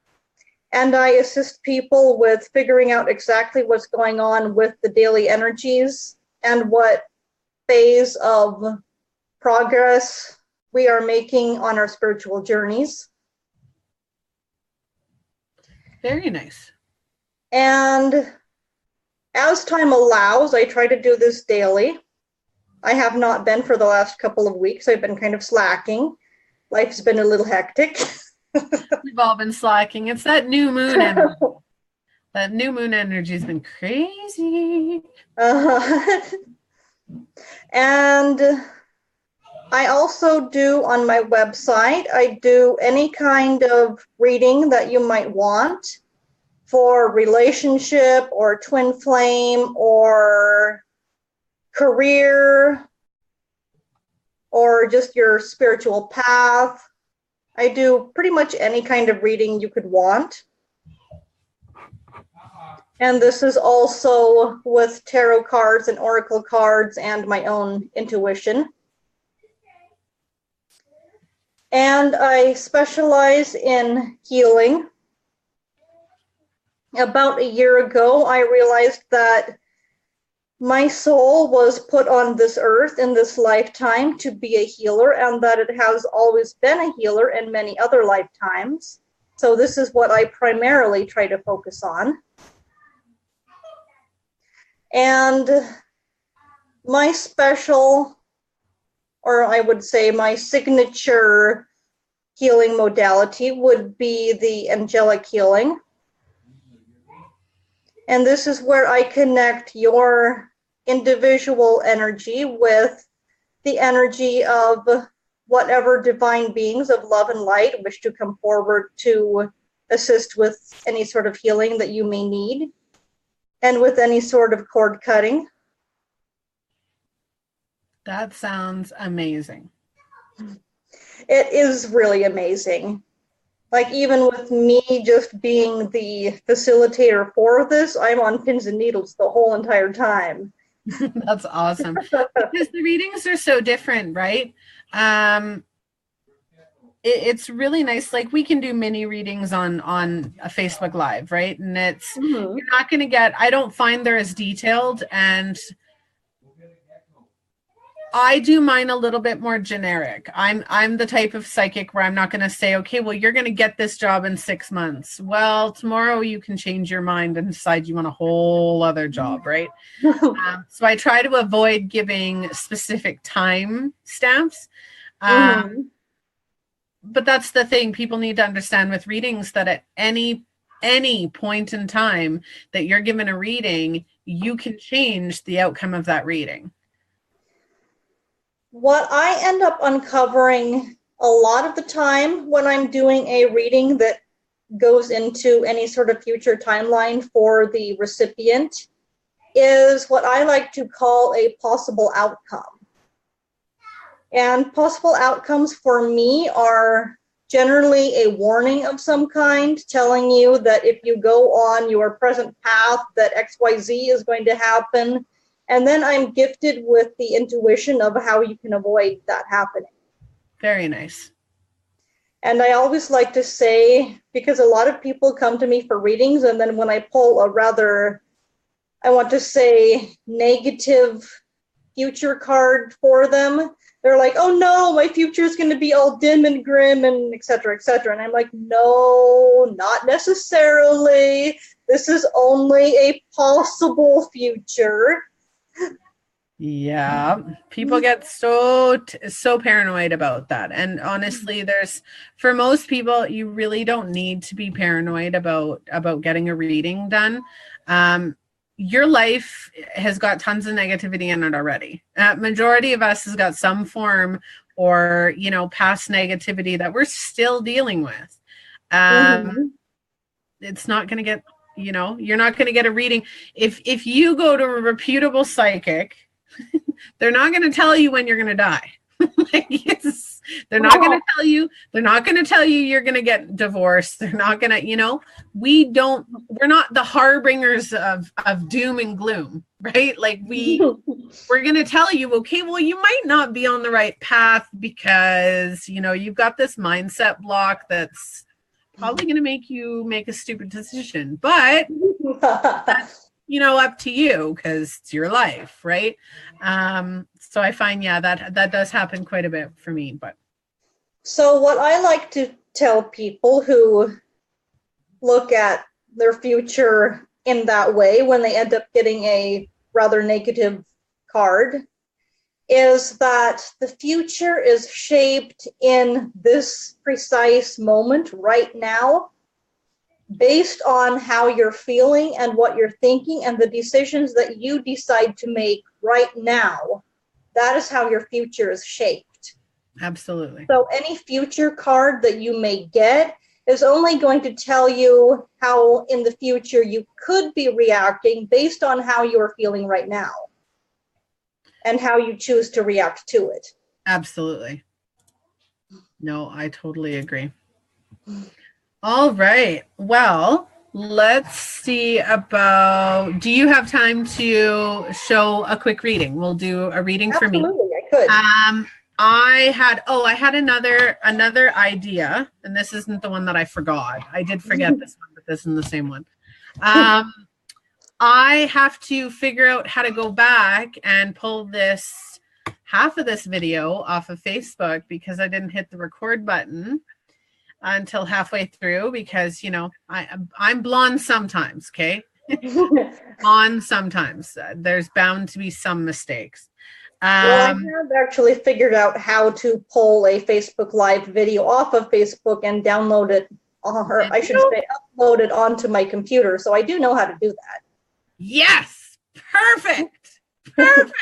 And I assist people with figuring out exactly what's going on with the daily energies and what phase of progress we are making on our spiritual journeys. Very nice. And as time allows, I try to do this daily. I have not been for the last couple of weeks. I've been kind of slacking. Life's been a little hectic. We've all been slacking. It's that new moon energy. That new moon energy has been crazy. And I also do on my website, I do any kind of reading that you might want for relationship or twin flame or career or just your spiritual path. I do pretty much any kind of reading you could want. And this is also with tarot cards and oracle cards and my own intuition. And I specialize in healing. About a year ago, I realized that my soul was put on this earth in this lifetime to be a healer, and that it has always been a healer in many other lifetimes. So this is what I primarily try to focus on. And my special, or I would say my signature healing modality would be the angelic healing. And this is where I connect your individual energy with the energy of whatever divine beings of love and light wish to come forward to assist with any sort of healing that you may need, and with any sort of cord cutting. That sounds amazing. It is really amazing. Like, even with me just being the facilitator for this, I'm on pins and needles the whole entire time. That's awesome. Because the readings are so different, right? It's really nice. Like, we can do mini readings on a Facebook Live, right? And it's you're not going to get, I don't find they're as detailed, and I do mine a little bit more generic. I'm the type of psychic where I'm not going to say, okay, well, you're going to get this job in 6 months. Well, tomorrow you can change your mind and decide you want a whole other job, right? So I try to avoid giving specific time stamps. But that's the thing. People need to understand with readings that at any point in time that you're given a reading, you can change the outcome of that reading. What I end up uncovering a lot of the time when I'm doing a reading that goes into any sort of future timeline for the recipient is what I like to call a possible outcome. And possible outcomes for me are generally a warning of some kind, telling you that if you go on your present path, that XYZ is going to happen. And then I'm gifted with the intuition of how you can avoid that happening. Very nice. And I always like to say, because a lot of people come to me for readings, and then when I pull a rather, I want to say, negative future card for them, they're like, oh no, my future is going to be all dim and grim and et cetera, et cetera. And I'm like, no, not necessarily. This is only a possible future. Yeah, people get so paranoid about that. And honestly, for most people, you really don't need to be paranoid about getting a reading done. Your life has got tons of negativity in it already. Majority of us has got some form or, past negativity that we're still dealing with. It's not going to get, you're not going to get a reading. If you go to a reputable psychic, they're not going to tell you when you're going to die. They're not going to tell you. They're not going to tell you you're going to get divorced. They're not going to, we're not the harbingers of doom and gloom, right? Like we're going to tell you, okay, well, you might not be on the right path because, you've got this mindset block that's probably going to make you make a stupid decision, but that's, up to you because it's your life, right? So I find, that does happen quite a bit for me. But so what I like to tell people who look at their future in that way when they end up getting a rather negative card is that the future is shaped in this precise moment right now based on how you're feeling and what you're thinking and the decisions that you decide to make right now. That is how your future is shaped. Absolutely. So any future card that you may get is only going to tell you how in the future you could be reacting based on how you're feeling right now and how you choose to react to it. Absolutely. No, I totally agree. All right. Well, let's see about, do you have time to show a quick reading? We'll do a reading for me. Absolutely, I could. I had another idea, and this isn't the one that I forgot. I did forget this one, but this isn't the same one. I have to figure out how to go back and pull half of this video off of Facebook because I didn't hit the record button until halfway through because, I'm blonde sometimes, okay? Blonde sometimes. There's bound to be some mistakes. Well, I have actually figured out how to pull a Facebook Live video off of Facebook and download it, or I should say upload it onto my computer. So I do know how to do that. Yes! Perfect! Perfect!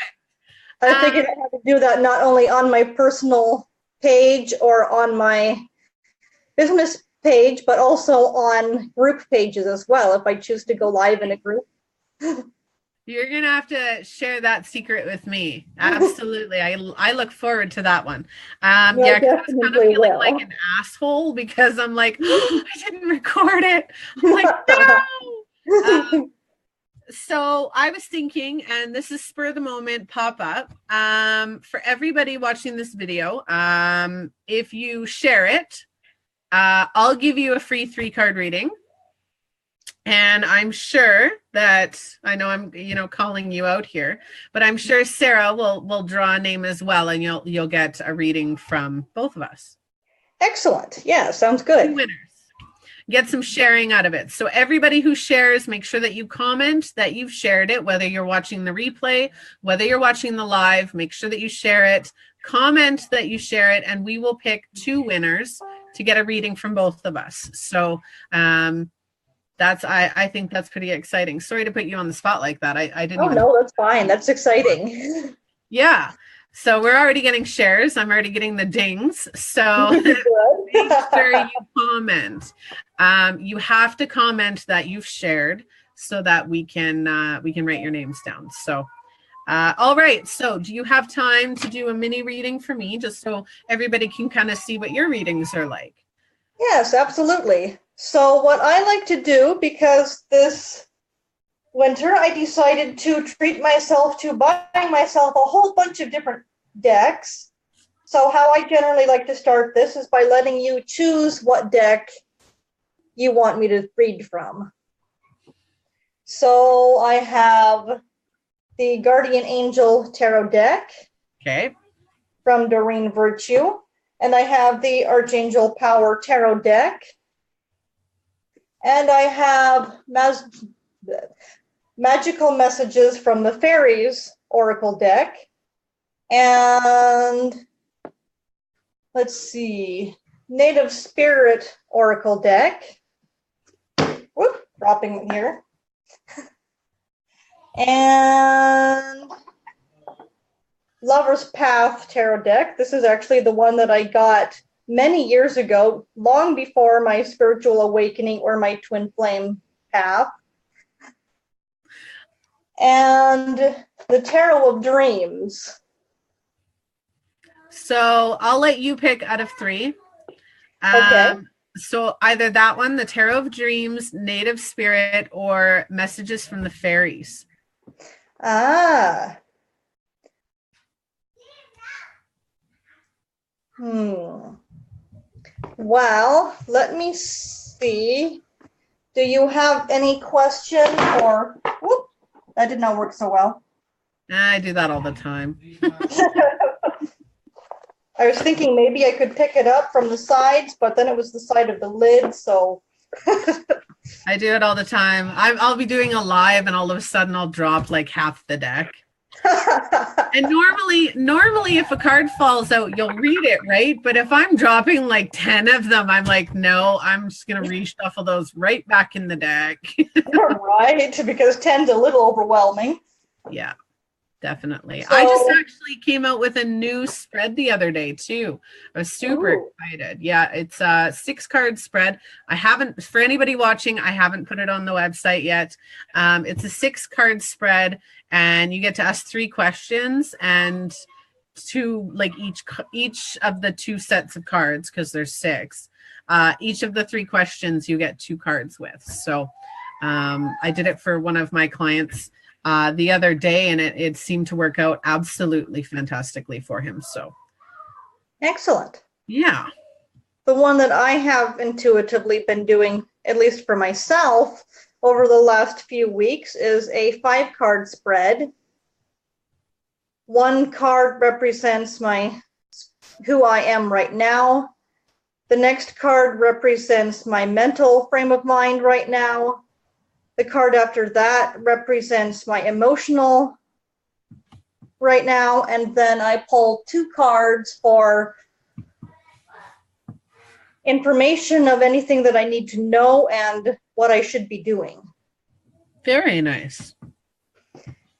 I figured out how to do that not only on my personal page or on my business page, but also on group pages as well, if I choose to go live in a group. You're going to have to share that secret with me. Absolutely. I look forward to that one. Yeah, because I was kind of feeling like an asshole because I'm like, I didn't record it. I'm like, no! So I was thinking, and this is spur of the moment pop up, for everybody watching this video, if you share it, I'll give you a free 3-card reading. And I'm sure that, I know I'm, calling you out here, but I'm sure Sarah will draw a name as well, and you'll get a reading from both of us. Excellent. Yeah, sounds good. 2 winners. Get some sharing out of it. So everybody who shares, make sure that you comment that you've shared it, whether you're watching the replay, whether you're watching the live, make sure that you share it, comment that you share it, and we will pick 2 winners to get a reading from both of us. So I think that's pretty exciting. Sorry to put you on the spot like that. I didn't. Oh, no, that's fine. That's exciting. Yeah. So we're already getting shares. I'm already getting the dings. So make sure you comment. You have to comment that you've shared so that we can write your names down. So, all right. So do you have time to do a mini reading for me just so everybody can kind of see what your readings are like? Yes, absolutely. So what I like to do, because this winter I decided to treat myself to buying myself a whole bunch of different decks. So how I generally like to start this is by letting you choose what deck you want me to read from. So I have the Guardian Angel Tarot deck. Okay. From Doreen Virtue. And I have the Archangel Power Tarot deck. And I have Magical Messages from the Fairies Oracle deck. And let's see, Native Spirit Oracle deck. Whoop, dropping it here. And Lover's Path Tarot deck. This is actually the one that I got many years ago, long before my spiritual awakening or my twin flame path. And the Tarot of Dreams. So I'll let you pick out of 3. Okay. So either that one, the Tarot of Dreams, Native Spirit, or Messages from the Fairies. Ah. Well, let me see. Do you have any question or... Whoop, that did not work so well. I do that all the time. I was thinking maybe I could pick it up from the sides, but then it was the side of the lid, so... I do it all the time. I'll be doing a live and all of a sudden I'll drop like half the deck. And normally if a card falls out, you'll read it, right? But if I'm dropping like 10 of them, I'm like, no, I'm just going to reshuffle those right back in the deck. Right, because 10's a little overwhelming. Yeah, definitely. So, I just actually came out with a new spread the other day too. I was super excited. Yeah, it's a 6-card spread. I haven't, for anybody watching, I haven't put it on the website yet. It's a 6-card spread, and you get to ask 3 questions, and like each of the 2 sets of cards, because there's 6. Each of the 3 questions you get 2 cards with. So I did it for one of my clients the other day, and it seemed to work out absolutely fantastically for him. So excellent. Yeah. The one that I have intuitively been doing, at least for myself, over the last few weeks is a 5-card spread. 1 card represents who I am right now. The next card represents my mental frame of mind right now. The card after that represents my emotional right now. And then I pull 2 cards for information of anything that I need to know and what I should be doing. Very nice.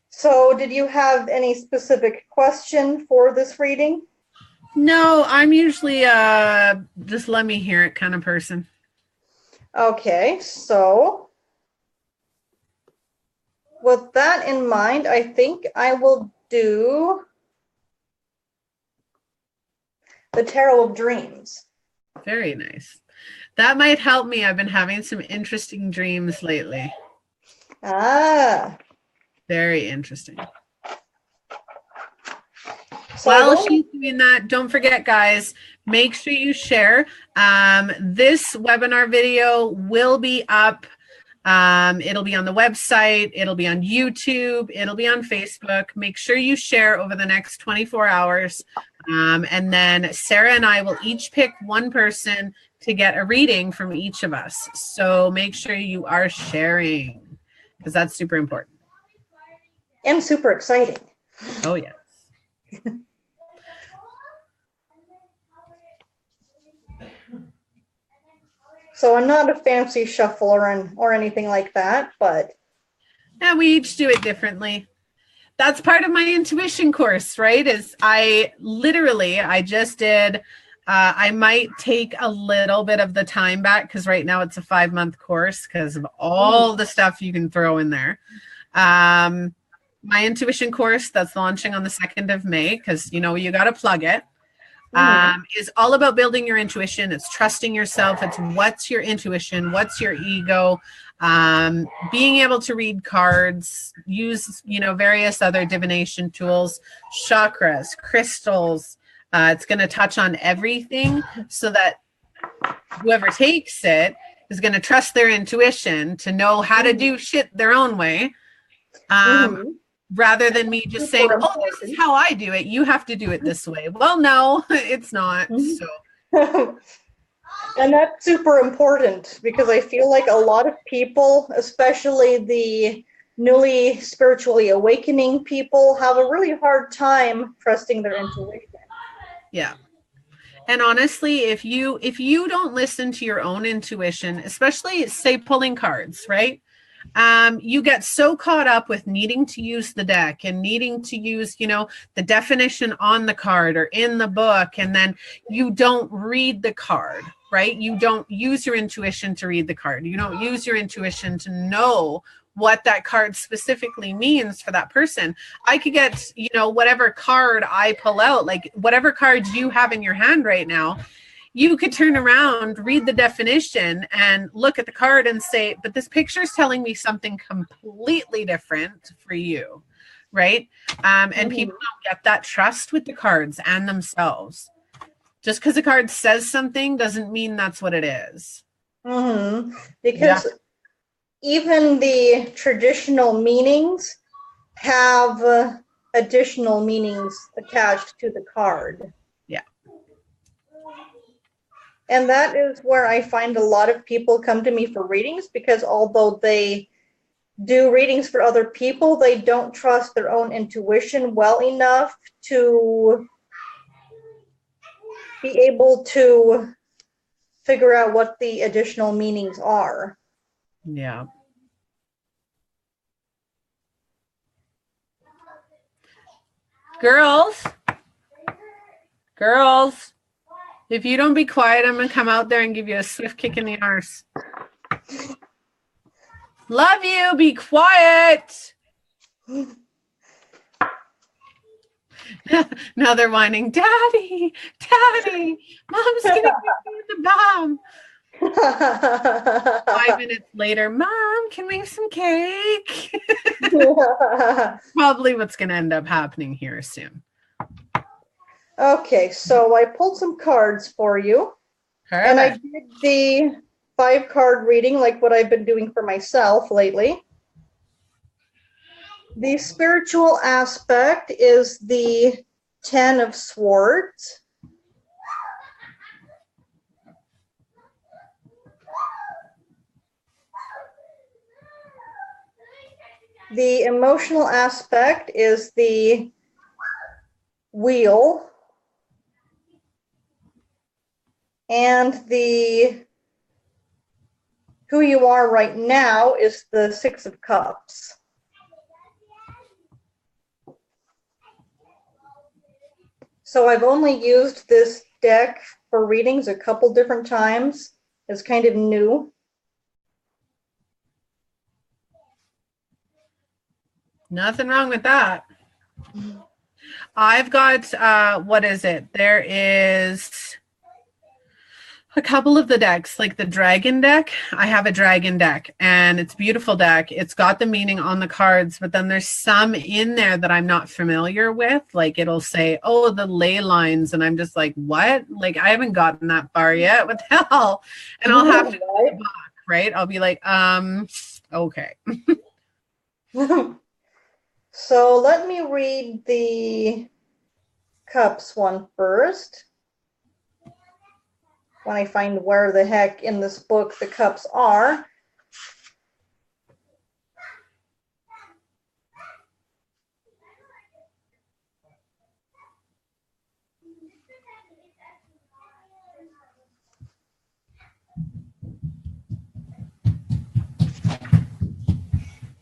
So did you have any specific question for this reading? No, I'm usually just let me hear it kind of person. Okay, so with that in mind, I think I will do the Tarot of Dreams. Very nice. That might help me. I've been having some interesting dreams lately. Ah. Very interesting. So while she's doing that, don't forget, guys, make sure you share. This webinar video will be up. It'll be on the website. It'll be on YouTube. It'll be on Facebook. Make sure you share over the next 24 hours. And then Sarah and I will each pick one person to get a reading from each of us. So make sure you are sharing, because that's super important. And super exciting. Oh, yes. So I'm not a fancy shuffler or anything like that, but... Yeah, we each do it differently. That's part of my intuition course, right? Is I just did, I might take a little bit of the time back because right now it's a 5-month course because of all the stuff you can throw in there. My intuition course that's launching on the 2nd of May, because, you know, you got to plug it. is all about building your intuition. It's trusting yourself. It's what's your intuition, what's your ego, being able to read cards, use, various other divination tools, chakras, crystals. It's going to touch on everything so that whoever takes it is going to trust their intuition to know how to do shit their own way. Rather than me just saying, oh, this is how I do it. You have to do it this way. Well, no, it's not. So. And that's super important because I feel like a lot of people, especially the newly spiritually awakening people, have a really hard time trusting their intuition. Yeah. And honestly, if you don't listen to your own intuition, especially say pulling cards, right? You get so caught up with needing to use the deck and needing to use, the definition on the card or in the book, and then you don't read the card, right? You don't use your intuition to read the card. You don't use your intuition to know what that card specifically means for that person. I could get, whatever card I pull out, like whatever cards you have in your hand right now, you could turn around, read the definition, and look at the card and say, but this picture is telling me something completely different for you, right? And people don't get that trust with the cards and themselves. Just because a card says something doesn't mean that's what it is. Because even the traditional meanings have additional meanings attached to the card. And that is where I find a lot of people come to me for readings, because although they do readings for other people, they don't trust their own intuition well enough to be able to figure out what the additional meanings are. Yeah. Girls, if you don't be quiet, I'm going to come out there and give you a swift kick in the arse. Love you. Be quiet. Now they're whining, Daddy, Mom's going to give me the bomb. 5 minutes later, Mom, can we have some cake? Probably what's going to end up happening here soon. Okay, so I pulled some cards for you. Perfect. And I did the 5-card reading like what I've been doing for myself lately. The spiritual aspect is the 10 of Swords. The emotional aspect is the Wheel. And the who you are right now is the 6 of Cups. So I've only used this deck for readings a couple different times. It's kind of new. Nothing wrong with that. I've got, what is it? There is a couple of the decks, like the dragon deck. I have a dragon deck and it's a beautiful deck. It's got the meaning on the cards, but then there's some in there that I'm not familiar with. Like it'll say, oh, the ley lines. And I'm just like, what? Like I haven't gotten that far yet. What the hell? And I'll have to go back, right? I'll be like, okay. So let me read the Cups one first. When I find where the heck in this book the cups are.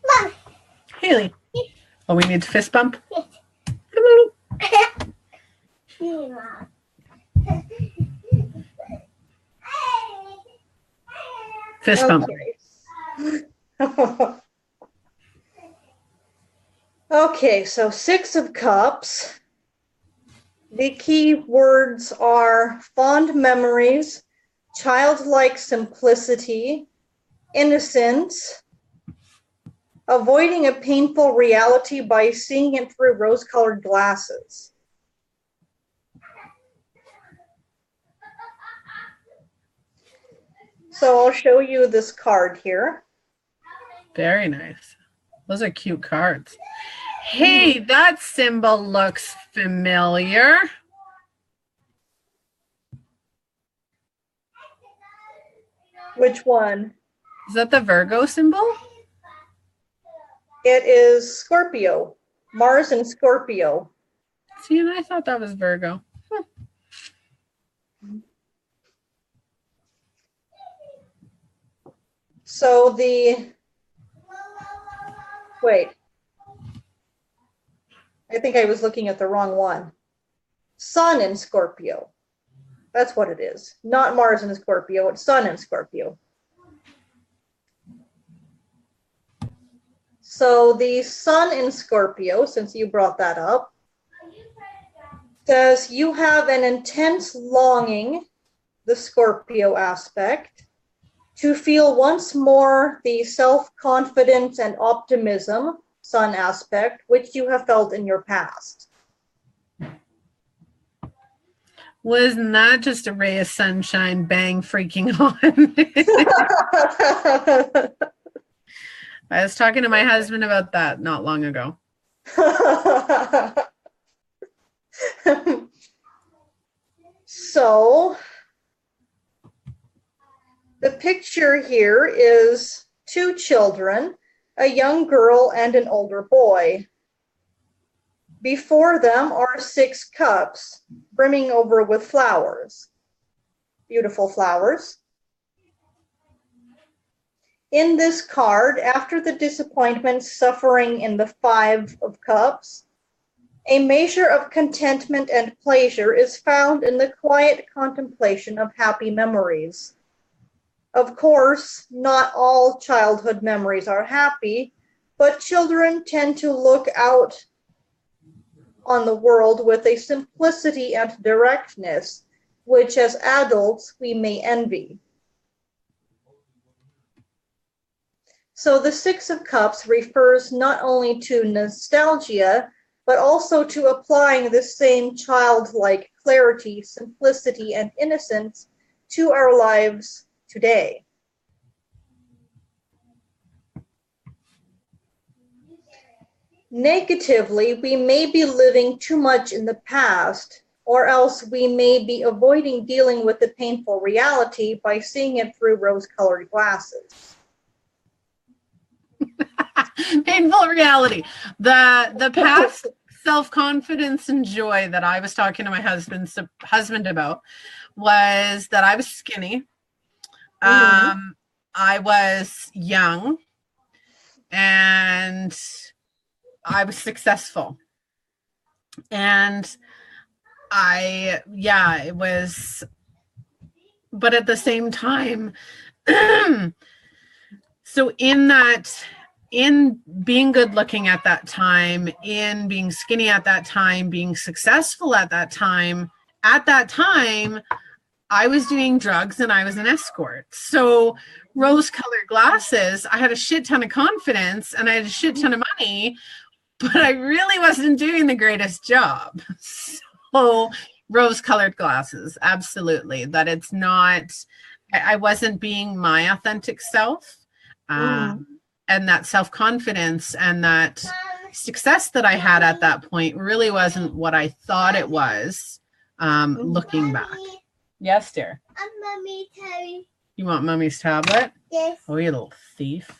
Mom. Haley. Oh, we need to fist bump? Fist bump. Okay. Okay, so 6 of Cups. The key words are fond memories, childlike simplicity, innocence, avoiding a painful reality by seeing it through rose-colored glasses. So I'll show you this card here. Very nice. Those are cute cards. Hey, that symbol looks familiar. Which one? Is that the Virgo symbol? It is Scorpio. Mars and Scorpio. See, and I thought that was Virgo. So wait. I think I was looking at the wrong one. Sun in Scorpio. That's what it is. Not Mars in Scorpio, it's Sun in Scorpio. So the Sun in Scorpio, since you brought that up, says you have an intense longing, the Scorpio aspect, to feel once more the self-confidence and optimism, Sun aspect, which you have felt in your past. Wasn't that just a ray of sunshine bang freaking on? I was talking to my husband about that not long ago. So the picture here is two children, a young girl and an older boy. Before them are 6 cups brimming over with flowers, beautiful flowers. In this card, after the disappointment, suffering in the 5 of cups, a measure of contentment and pleasure is found in the quiet contemplation of happy memories. Of course, not all childhood memories are happy, but children tend to look out on the world with a simplicity and directness, which as adults we may envy. So the 6 of Cups refers not only to nostalgia, but also to applying the same childlike clarity, simplicity, and innocence to our lives today. Negatively, we may be living too much in the past, or else we may be avoiding dealing with the painful reality by seeing it through rose-colored glasses. Painful reality. The past self-confidence and joy that I was talking to my husband about was that I was skinny. I was young, and I was successful. And it was, but at the same time, so in being good looking at that time, in being skinny at that time, being successful at that time, I was doing drugs and I was an escort. So rose-colored glasses, I had a shit ton of confidence and I had a shit ton of money, but I really wasn't doing the greatest job. So rose-colored glasses, absolutely. That it's not, I wasn't being my authentic self. And that self-confidence and that success that I had at that point really wasn't what I thought it was, looking back. Yes, dear. Mommy, Terry. You want Mommy's tablet? Yes. Oh, you little thief.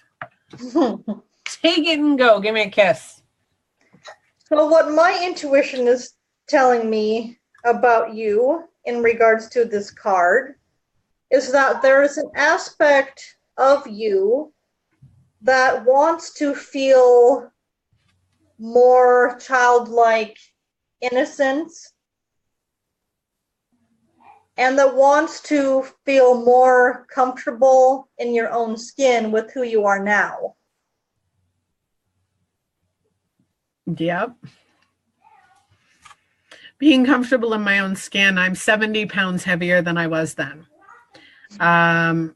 Take it and go. Give me a kiss. So what my intuition is telling me about you in regards to this card is that there is an aspect of you that wants to feel more childlike innocence and that wants to feel more comfortable in your own skin with who you are now. Yep. being comfortable in my own skin. I'm 70 pounds heavier than I was then.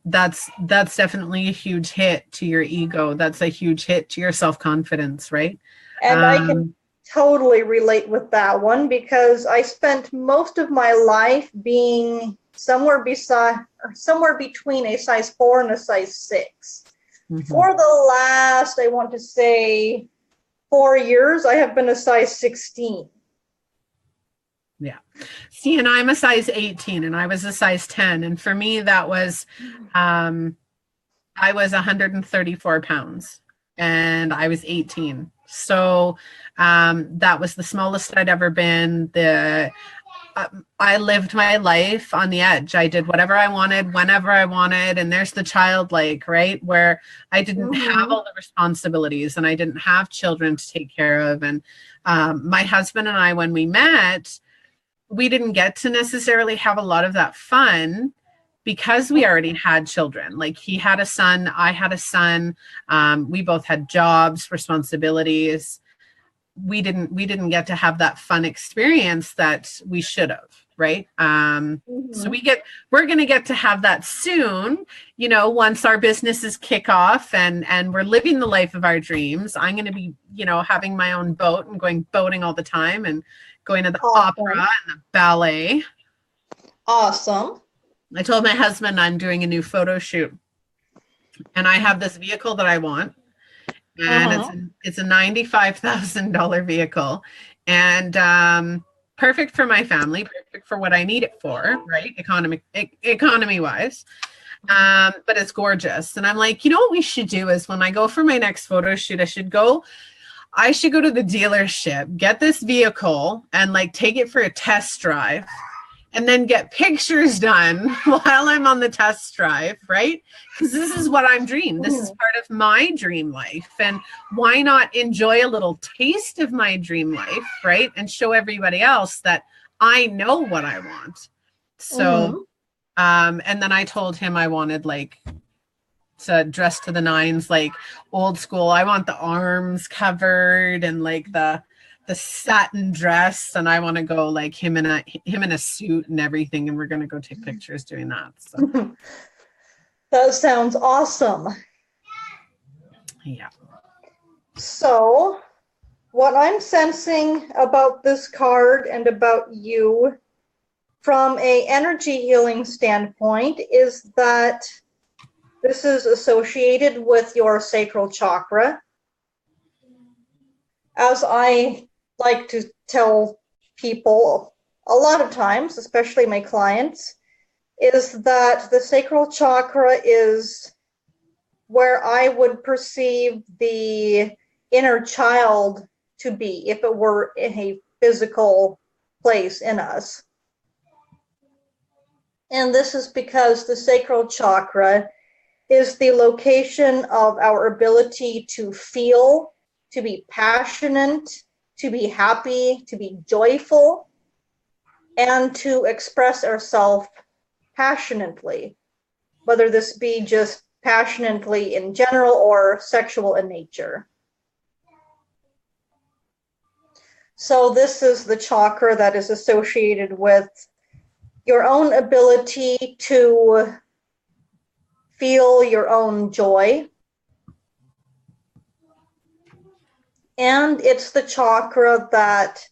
That's definitely a huge hit to your ego. That's a huge hit to your self-confidence, right? And I can totally relate with that one because I spent most of my life being somewhere between a size 4 and a size 6. For the last, I want to say, 4 years, I have been a size 16. Yeah. See, and I'm a size 18 and I was a size 10. And for me, that was, I was 134 pounds and I was 18. So that was the smallest I'd ever been. I lived my life on the edge. I did whatever I wanted, whenever I wanted. And there's the childlike, right? Where I didn't have all the responsibilities and I didn't have children to take care of. And my husband and I, when we met, we didn't get to necessarily have a lot of that fun because we already had children. Like he had a son, I had a son. We both had jobs, responsibilities. We didn't get to have that fun experience that we should have, right? So we're going to get to have that soon, you know, once our businesses kick off and we're living the life of our dreams. I'm going to be, you know, having my own boat and going boating all the time and going to the opera and the ballet. Awesome. I told my husband I'm doing a new photo shoot and I have this vehicle that I want. And it's a $95,000 vehicle and perfect for my family, perfect for what I need it for, right? Economy wise. But it's gorgeous. And I'm like, you know what we should do is when I go for my next photo shoot, I should go to the dealership, get this vehicle and like take it for a test drive and then get pictures done while I'm on the test drive, right? Because this is what I'm dreaming. This is part of my dream life. And why not enjoy a little taste of my dream life, right? And show everybody else that I know what I want. So, and then I told him I wanted like to dress to the nines, like old school. I want the arms covered and like the satin dress, and I want to go like him in a suit and everything, and we're going to go take pictures doing that. So that sounds awesome. Yeah. So what I'm sensing about this card and about you from a energy healing standpoint is that this is associated with your sacral chakra. As I like to tell people a lot of times, especially my clients, is that the sacral chakra is where I would perceive the inner child to be if it were in a physical place in us. And this is because the sacral chakra is the location of our ability to feel, to be passionate, to be happy, to be joyful, and to express ourselves passionately, whether this be just passionately in general or sexual in nature. So this is the chakra that is associated with your own ability to feel your own joy. And it's the chakra that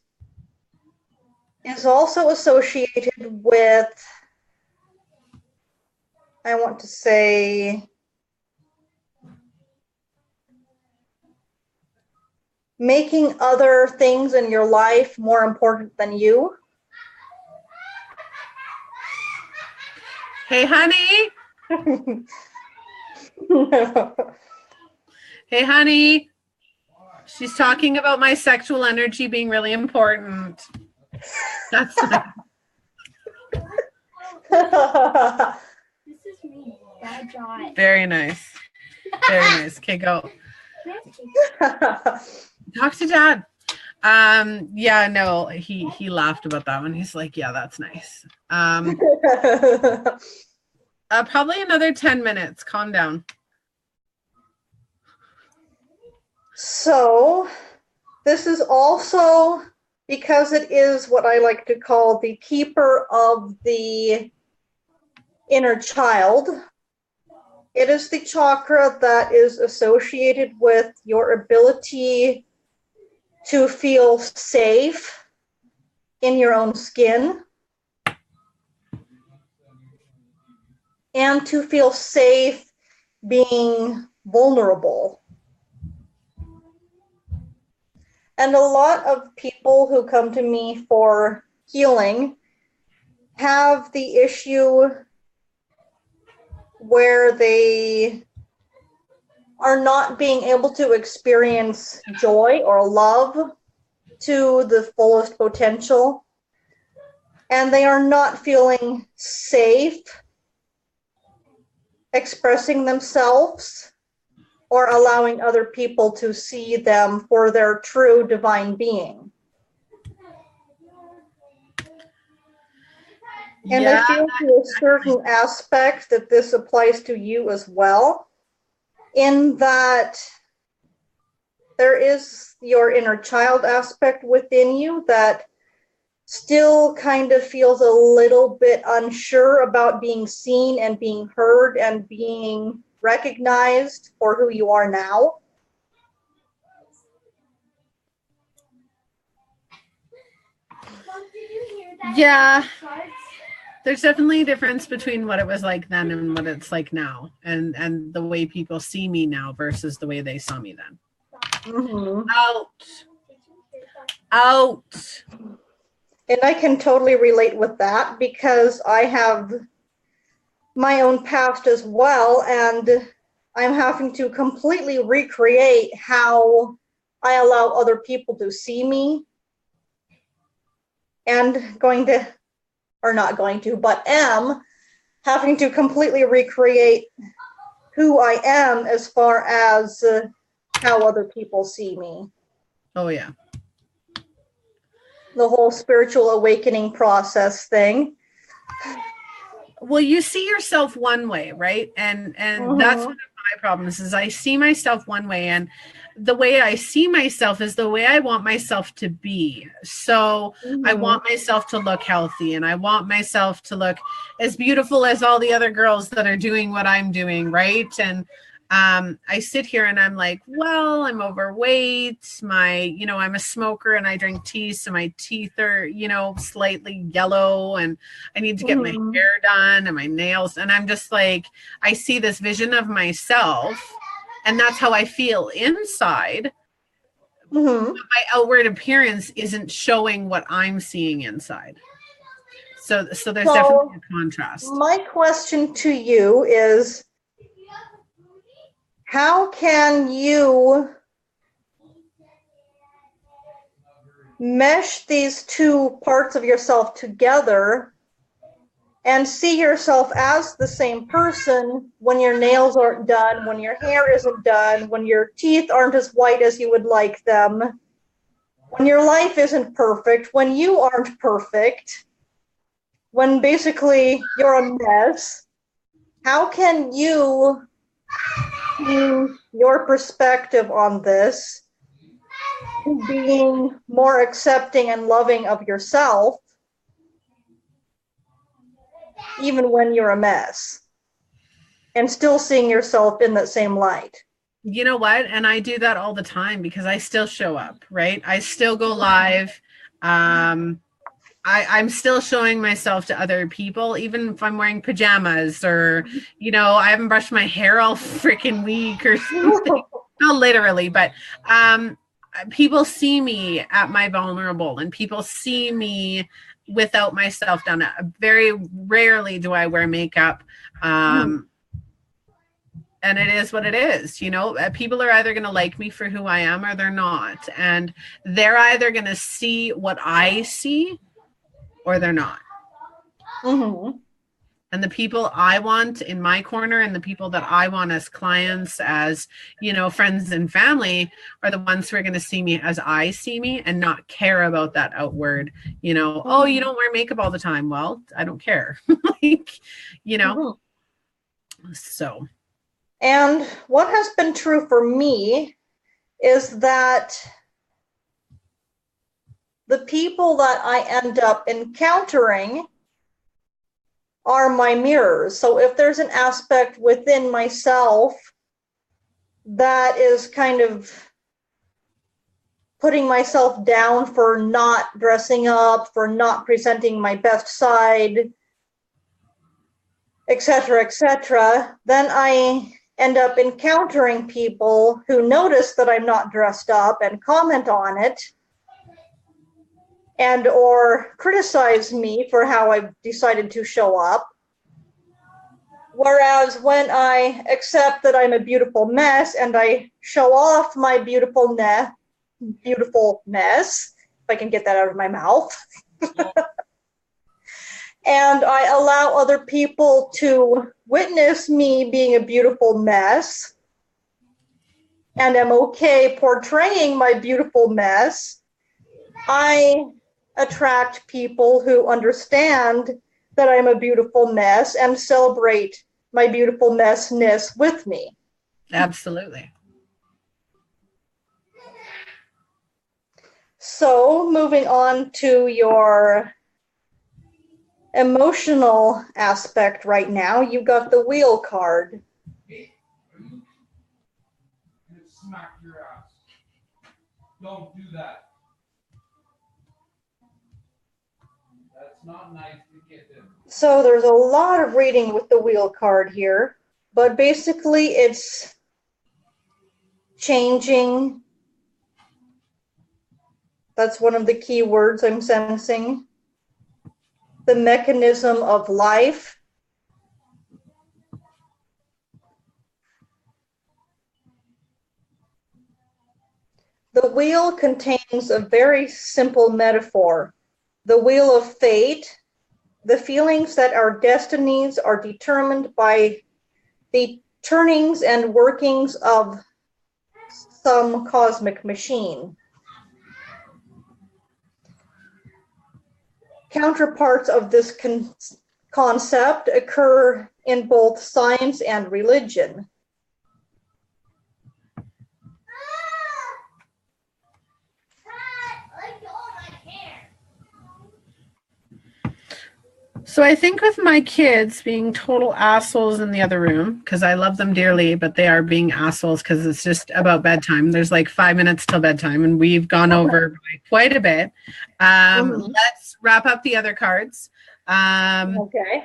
is also associated with, I want to say, making other things in your life more important than you. Hey, honey. Hey, honey. She's talking about my sexual energy being really important. That's nice. This is me. Bad job. Very nice. Very nice. Okay, go. Talk to Dad. Yeah, no, he laughed about that one. He's like, yeah, that's nice. Probably another 10 minutes. Calm down. So this is also because it is what I like to call the keeper of the inner child. It is the chakra that is associated with your ability to feel safe in your own skin and to feel safe being vulnerable. And a lot of people who come to me for healing have the issue where they are not being able to experience joy or love to the fullest potential, and they are not feeling safe expressing themselves or allowing other people to see them for their true divine being. And Yeah. I feel to a certain aspect that this applies to you as well, in that there is your inner child aspect within you that still kind of feels a little bit unsure about being seen and being heard and being recognized for who you are now. Yeah. There's definitely a difference between what it was like then and what it's like now, and the way people see me now versus the way they saw me then. Mm-hmm. Out. And I can totally relate with that because I have my own past as well, and I'm having to completely recreate how I allow other people to see me, and am having to completely recreate who I am as far as how other people see me. Oh yeah. The whole spiritual awakening process thing. Well, you see yourself one way, right? And that's one of my problems is I see myself one way, and the way I see myself is the way I want myself to be. So I want myself to look healthy, and I want myself to look as beautiful as all the other girls that are doing what I'm doing, right? And I sit here and I'm like, well, I'm overweight. I'm a smoker and I drink tea. So my teeth are, slightly yellow, and I need to get my hair done and my nails. And I'm just like, I see this vision of myself, and that's how I feel inside. But my outward appearance isn't showing what I'm seeing inside. So there's definitely a contrast. My question to you is, how can you mesh these two parts of yourself together and see yourself as the same person when your nails aren't done, when your hair isn't done, when your teeth aren't as white as you would like them, when your life isn't perfect, when you aren't perfect, when basically you're a mess? How can you change your perspective on this to being more accepting and loving of yourself, even when you're a mess, and still seeing yourself in that same light? You know what? And I do that all the time because I still show up, right? I still go live. I'm still showing myself to other people, even if I'm wearing pajamas or, I haven't brushed my hair all freaking week or something. Not literally, but people see me at my vulnerable, and people see me without myself done. Very rarely do I wear makeup. And it is what it is. People are either going to like me for who I am or they're not. And they're either going to see what I see or they're not. And the people I want in my corner and the people that I want as clients, as, friends and family, are the ones who are going to see me as I see me and not care about that outward, oh, you don't wear makeup all the time. Well, I don't care. So. And what has been true for me is that the people that I end up encountering are my mirrors. So if there's an aspect within myself that is kind of putting myself down for not dressing up, for not presenting my best side, etc., then I end up encountering people who notice that I'm not dressed up and comment on it and or criticize me for how I've decided to show up. Whereas when I accept that I'm a beautiful mess and I show off my beautiful mess, if I can get that out of my mouth, and I allow other people to witness me being a beautiful mess, and am okay portraying my beautiful mess, I attract people who understand that I'm a beautiful mess and celebrate my beautiful messness with me. Absolutely. So moving on to your emotional aspect right now, you got the wheel card. Hey, smack your ass. Don't do that. That's not nice to get them. So there's a lot of reading with the wheel card here, but basically it's changing. That's one of the key words I'm sensing. The mechanism of life. The wheel contains a very simple metaphor. The wheel of fate, the feelings that our destinies are determined by the turnings and workings of some cosmic machine. Counterparts of this concept occur in both science and religion. So I think with my kids being total assholes in the other room, because I love them dearly, but they are being assholes because it's just about bedtime. There's like 5 minutes till bedtime, and we've gone over by quite a bit. Let's wrap up the other cards. Okay.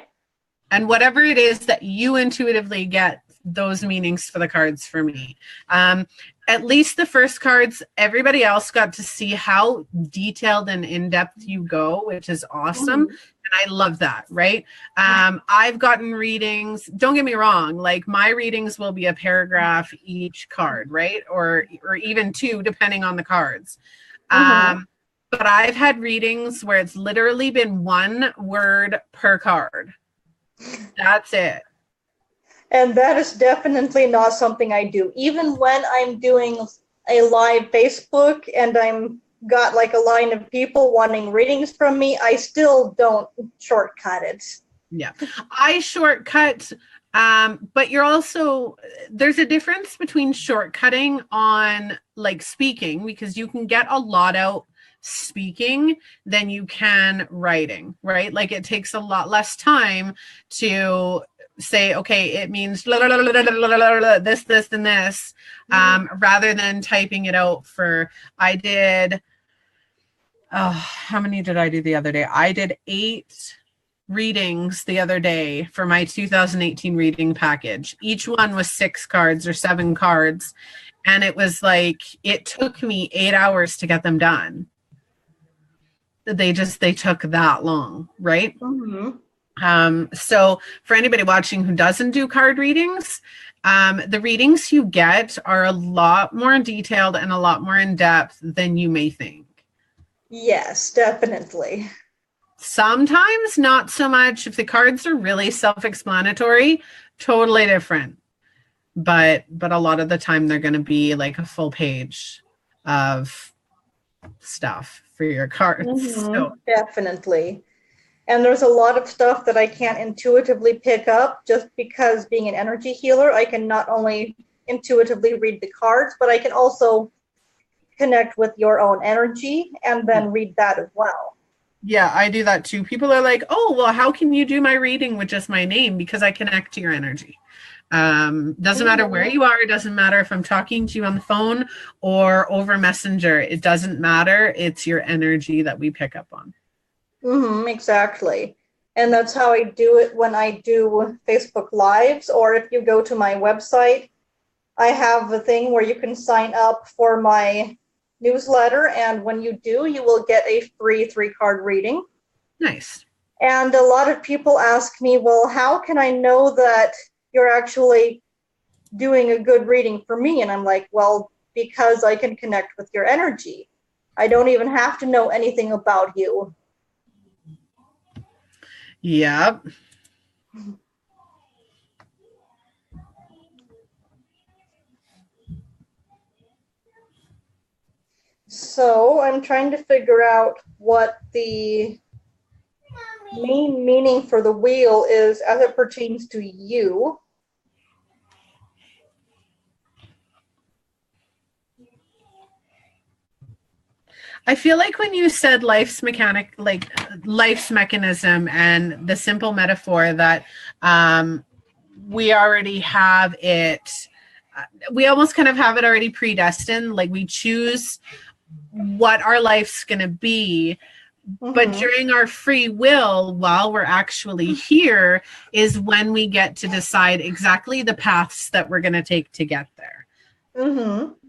And whatever it is that you intuitively get, those meanings for the cards for me. At least the first cards, everybody else got to see how detailed and in-depth you go, which is awesome. And I love that, right? I've gotten readings, don't get me wrong, like my readings will be a paragraph each card, right? Or even two, depending on the cards. But I've had readings where it's literally been one word per card. That's it. And that is definitely not something I do. Even when I'm doing a live Facebook and I'm got like a line of people wanting readings from me, I still don't shortcut it. Yeah, I shortcut, but you're also, there's a difference between shortcutting on like speaking, because you can get a lot out speaking than you can writing, right? Like it takes a lot less time to say, okay, it means this, this, and this, rather than typing it out for, I did, how many did I do the other day? I did 8 readings the other day for my 2018 reading package. Each one was 6 cards or 7 cards. And it was like, it took me 8 hours to get them done. They took that long, right? So for anybody watching who doesn't do card readings, the readings you get are a lot more detailed and a lot more in depth than you may think. Yes, definitely. Sometimes not so much. If the cards are really self-explanatory, totally different. But a lot of the time they're going to be like a full page of stuff for your cards. So. Definitely. And there's a lot of stuff that I can't intuitively pick up just because being an energy healer, I can not only intuitively read the cards, but I can also connect with your own energy and then read that as well. Yeah, I do that too. People are like, oh, well, how can you do my reading with just my name? Because I connect to your energy. Doesn't matter where you are. It doesn't matter if I'm talking to you on the phone or over Messenger. It doesn't matter. It's your energy that we pick up on. Exactly. And that's how I do it when I do Facebook Lives, or if you go to my website, I have a thing where you can sign up for my newsletter, and when you do, you will get a free 3-card reading. Nice. And a lot of people ask me, well, how can I know that you're actually doing a good reading for me? And I'm like, well, because I can connect with your energy. I don't even have to know anything about you. Yep. So I'm trying to figure out what the main meaning for the wheel is as it pertains to you. I feel like when you said life's mechanic, like life's mechanism, and the simple metaphor that we already have it, we almost kind of have it already predestined. Like we choose what our life's going to be. But during our free will, while we're actually here, is when we get to decide exactly the paths that we're going to take to get there.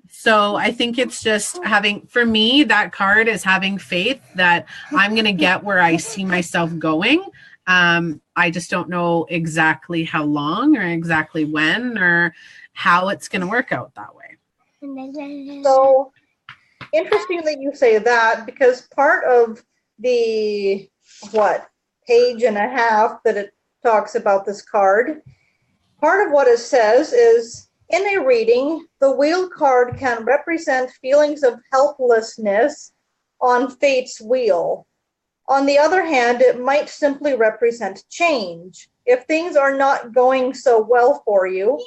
So I think it's just having, for me, that card is having faith that I'm going to get where I see myself going. I just don't know exactly how long or exactly when or how it's going to work out that way. So interesting that you say that, because part of the, page and a half that it talks about this card, part of what it says is, in a reading, the wheel card can represent feelings of helplessness on fate's wheel. On the other hand, it might simply represent change. If things are not going so well for you,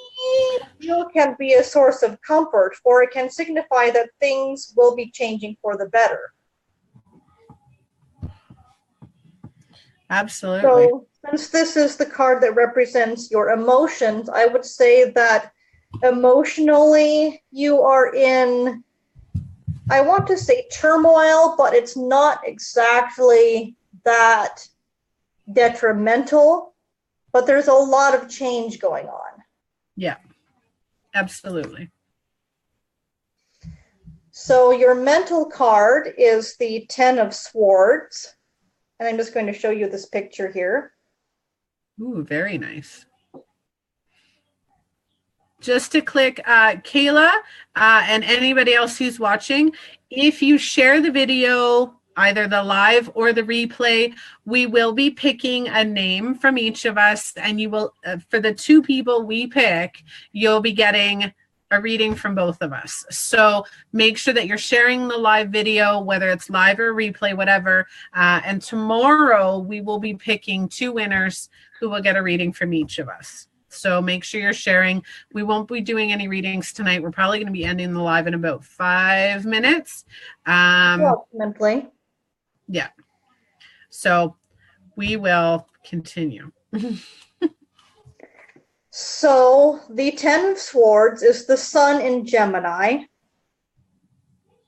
the wheel can be a source of comfort, for it can signify that things will be changing for the better. Absolutely. So, since this is the card that represents your emotions, I would say that emotionally you are in, I want to say turmoil, but it's not exactly that detrimental, but there's a lot of change going on. Yeah, absolutely. So your mental card is the 10 of Swords, and I'm just going to show you this picture here. Ooh, very nice. Just to click, Kayla, and anybody else who's watching, if you share the video, either the live or the replay, we will be picking a name from each of us, and you will, for the 2 people we pick, you'll be getting a reading from both of us. So make sure that you're sharing the live video, whether it's live or replay, whatever. And tomorrow we will be picking 2 winners who will get a reading from each of us. So make sure you're sharing. We won't be doing any readings tonight. We're probably going to be ending the live in about 5 minutes. Approximately. Yeah. So we will continue. So the 10 of Swords is the Sun in Gemini.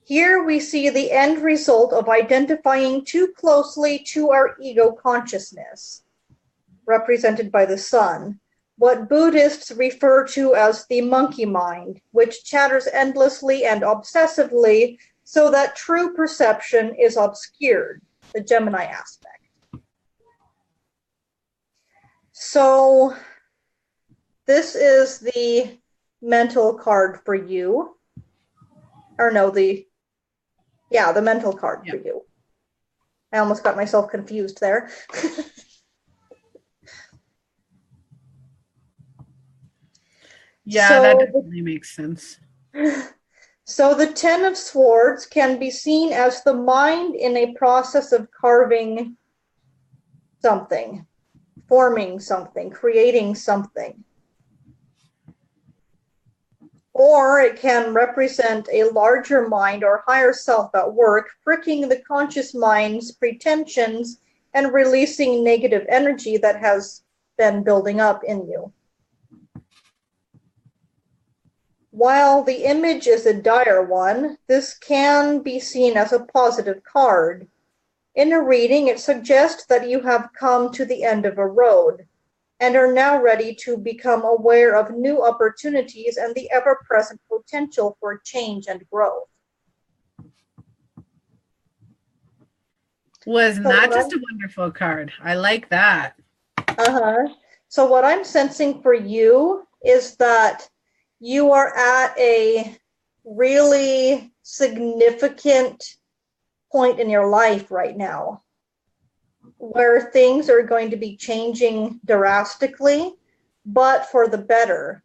Here we see the end result of identifying too closely to our ego consciousness, represented by the Sun, what Buddhists refer to as the monkey mind, which chatters endlessly and obsessively so that true perception is obscured, the Gemini aspect. So this is the mental card for you. Or no, the mental card for you. I almost got myself confused there. Yeah, So that definitely makes sense. So the 10 of Swords can be seen as the mind in a process of carving something, forming something, creating something. Or it can represent a larger mind or higher self at work, pricking the conscious mind's pretensions and releasing negative energy that has been building up in you. While the image is a dire one, this can be seen as a positive card. In a reading, it suggests that you have come to the end of a road and are now ready to become aware of new opportunities and the ever-present potential for change and growth. Wasn't that just a wonderful card? I like that. So what I'm sensing for you is that you are at a really significant point in your life right now where things are going to be changing drastically, but for the better.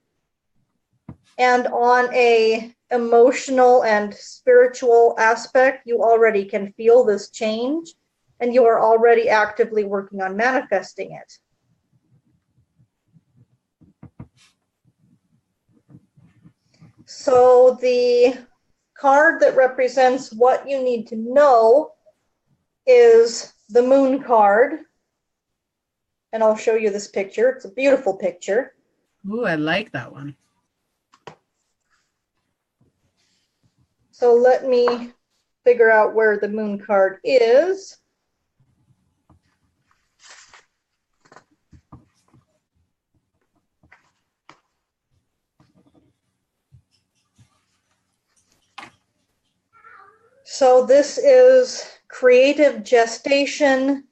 And on a emotional and spiritual aspect, you already can feel this change, and you are already actively working on manifesting it. So the card that represents what you need to know is the Moon card. And I'll show you this picture. It's a beautiful picture. Ooh, I like that one. So let me figure out where the Moon card is. So this is creative gestation,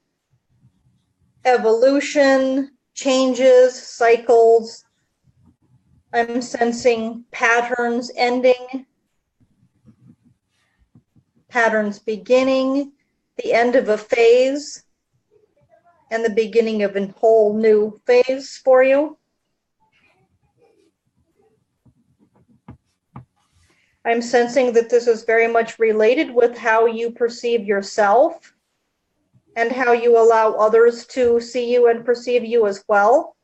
evolution, changes, cycles. I'm sensing patterns ending, patterns beginning, the end of a phase, and the beginning of a whole new phase for you. I'm sensing that this is very much related with how you perceive yourself and how you allow others to see you and perceive you as well.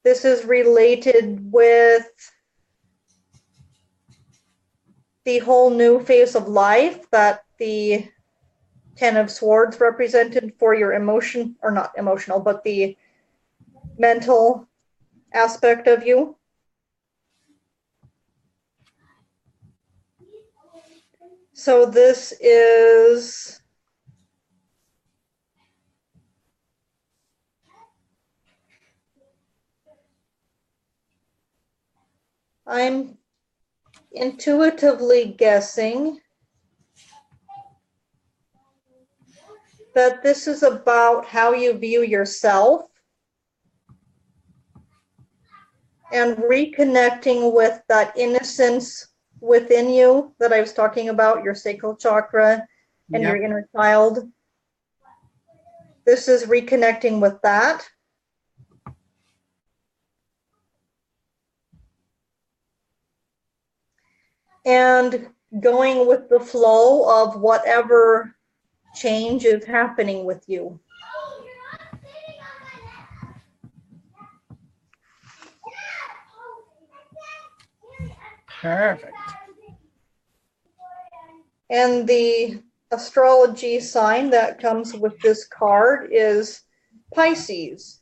This is related with the whole new phase of life that the Ten of Swords represented for your emotion, or not emotional, but the mental aspect of you. So this is I'm intuitively guessing that this is about how you view yourself and reconnecting with that innocence within you that I was talking about, your sacral chakra and your inner child. This is reconnecting with that. And going with the flow of whatever change is happening with you. Perfect. And the astrology sign that comes with this card is Pisces,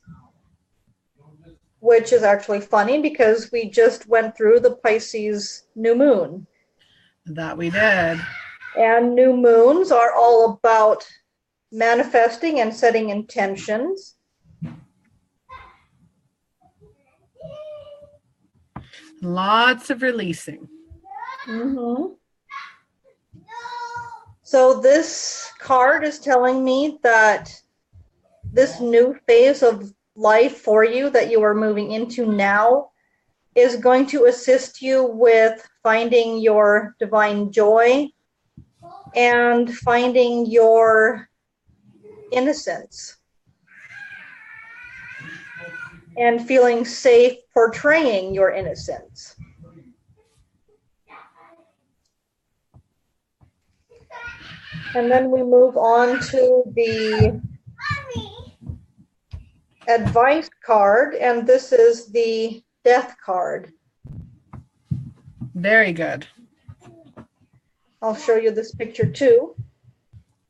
which is actually funny because we just went through the Pisces new moon. That we did. And new moons are all about manifesting and setting intentions. Lots of releasing. Mm-hmm. So this card is telling me that this new phase of life for you that you are moving into now is going to assist you with finding your divine joy and finding your innocence and feeling safe portraying your innocence. And then we move on to the advice card, and this is the Death card. Very good. I'll show you this picture too.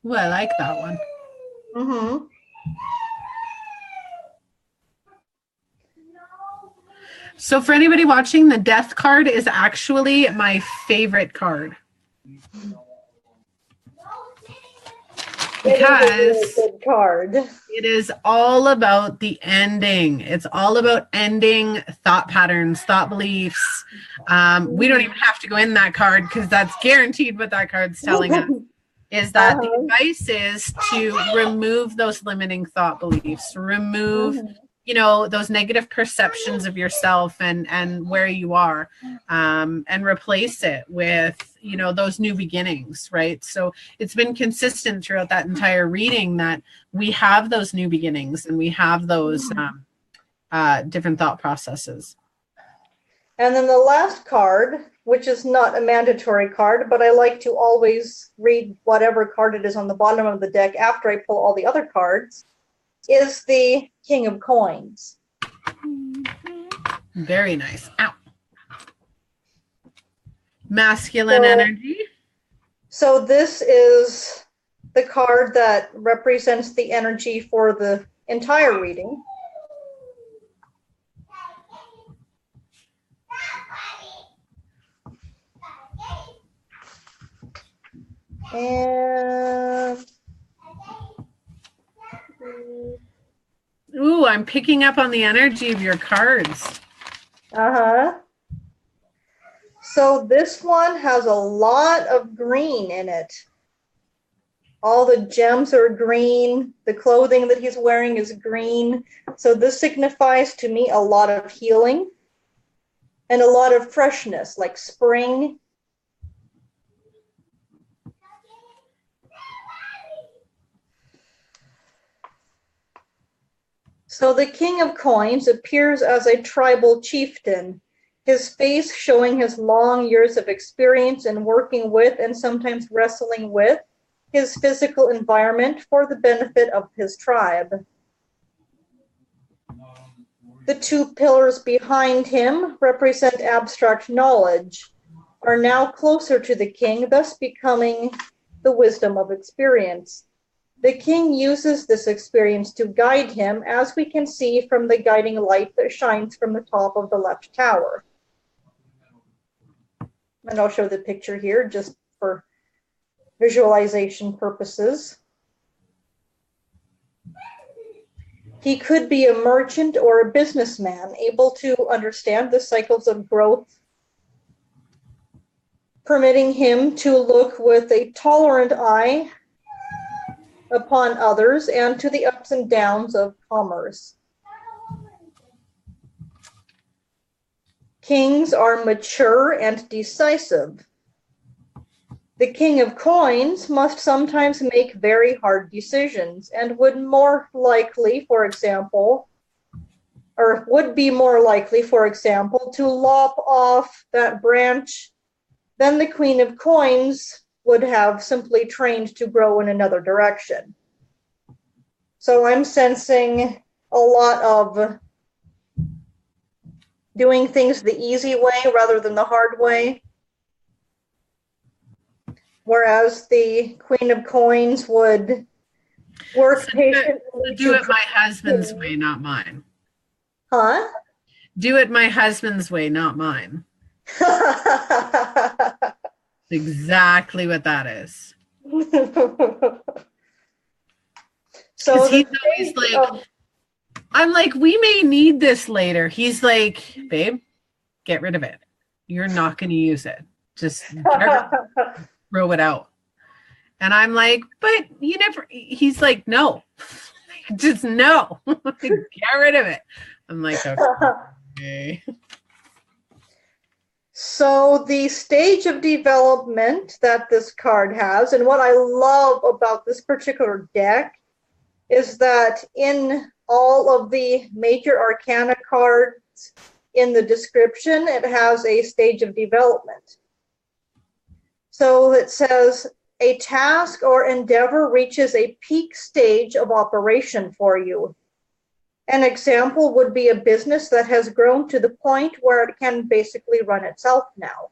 Ooh, I like that one. Mm-hmm. So for anybody watching, the death card is actually my favorite card. Because it is a really good card. It is all about the ending. It's all about ending thought patterns, thought beliefs. We don't even have to go in that card because that's guaranteed what that card's telling us. Is that the advice is to remove those limiting thought beliefs, remove, you know, those negative perceptions of yourself and where you are, and replace it with, you know, those new beginnings, right? So it's been consistent throughout that entire reading that we have those new beginnings and we have those different thought processes. And then the last card, which is not a mandatory card, but I like to always read whatever card it is on the bottom of the deck after I pull all the other cards, is the King of Coins. Very nice. Ow. Masculine energy. So this is the card that represents the energy for the entire reading. And ooh, I'm picking up on the energy of your cards. So this one has a lot of green in it. All the gems are green. The clothing that he's wearing is green. So this signifies to me a lot of healing and a lot of freshness, like spring. So the King of Coins appears as a tribal chieftain, his face showing his long years of experience in working with and sometimes wrestling with his physical environment for the benefit of his tribe. The two pillars behind him represent abstract knowledge, are now closer to the king, thus becoming the wisdom of experience. The king uses this experience to guide him, as we can see from the guiding light that shines from the top of the left tower. And I'll show the picture here just for visualization purposes. He could be a merchant or a businessman, able to understand the cycles of growth, permitting him to look with a tolerant eye upon others and to the ups and downs of commerce. Kings are mature and decisive. The King of Coins must sometimes make very hard decisions and would be more likely, for example, to lop off that branch than the Queen of Coins would have simply trained to grow in another direction. So I'm sensing a lot of doing things the easy way rather than the hard way. Whereas the Queen of Coins would work patiently. Do it my husband's way, not mine. Huh? Do it my husband's way, not mine. Exactly what that is. So he's always like, I'm like, we may need this later. He's like, babe, get rid of it. You're not going to use it. Just throw it out. And I'm like, but you never, he's like, no, just no, get rid of it. I'm like, okay. So the stage of development that this card has, and what I love about this particular deck, is that in all of the major arcana cards in the description, it has a stage of development. So it says, a task or endeavor reaches a peak stage of operation for you. An example would be a business that has grown to the point where it can basically run itself now.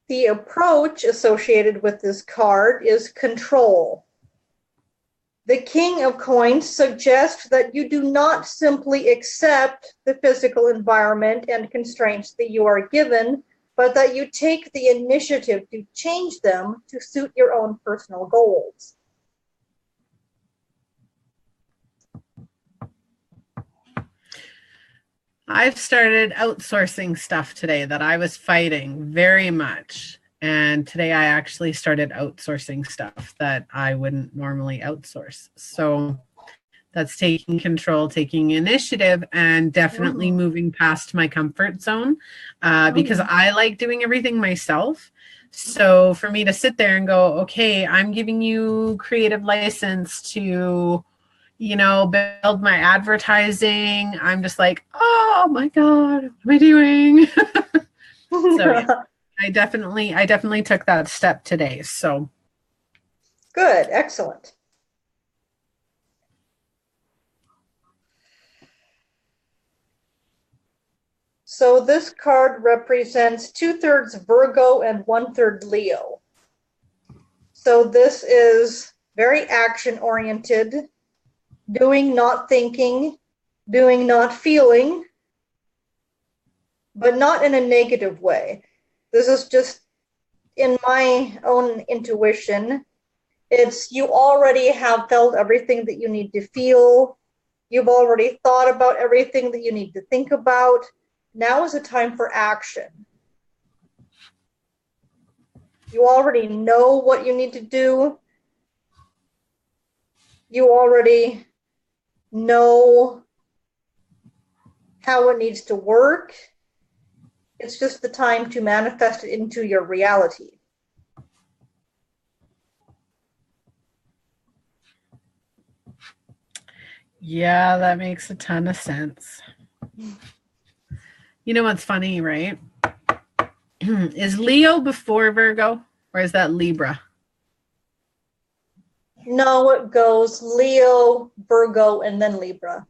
The approach associated with this card is control. The King of Coins suggests that you do not simply accept the physical environment and constraints that you are given, but that you take the initiative to change them to suit your own personal goals. I've started outsourcing stuff today that I was fighting very much. And today I actually started outsourcing stuff that I wouldn't normally outsource. So that's taking control, taking initiative, and definitely moving past my comfort zone because I like doing everything myself. So for me to sit there and go, okay, I'm giving you creative license to, you know, build my advertising. I'm just like, oh my God, what am I doing? So yeah, I definitely took that step today. So good, excellent. So this card represents 2/3 Virgo and 1/3 Leo. So this is very action-oriented, doing, not thinking, doing, not feeling, but not in a negative way. This is just in my own intuition. It's you already have felt everything that you need to feel. You've already thought about everything that you need to think about. Now is a time for action. You already know what you need to do. You already know how it needs to work. It's just the time to manifest it into your reality. yeah, that makes a ton of sense. You know what's funny, right? Is Leo before Virgo, or is that Libra? No, it goes Leo, Virgo, and then Libra.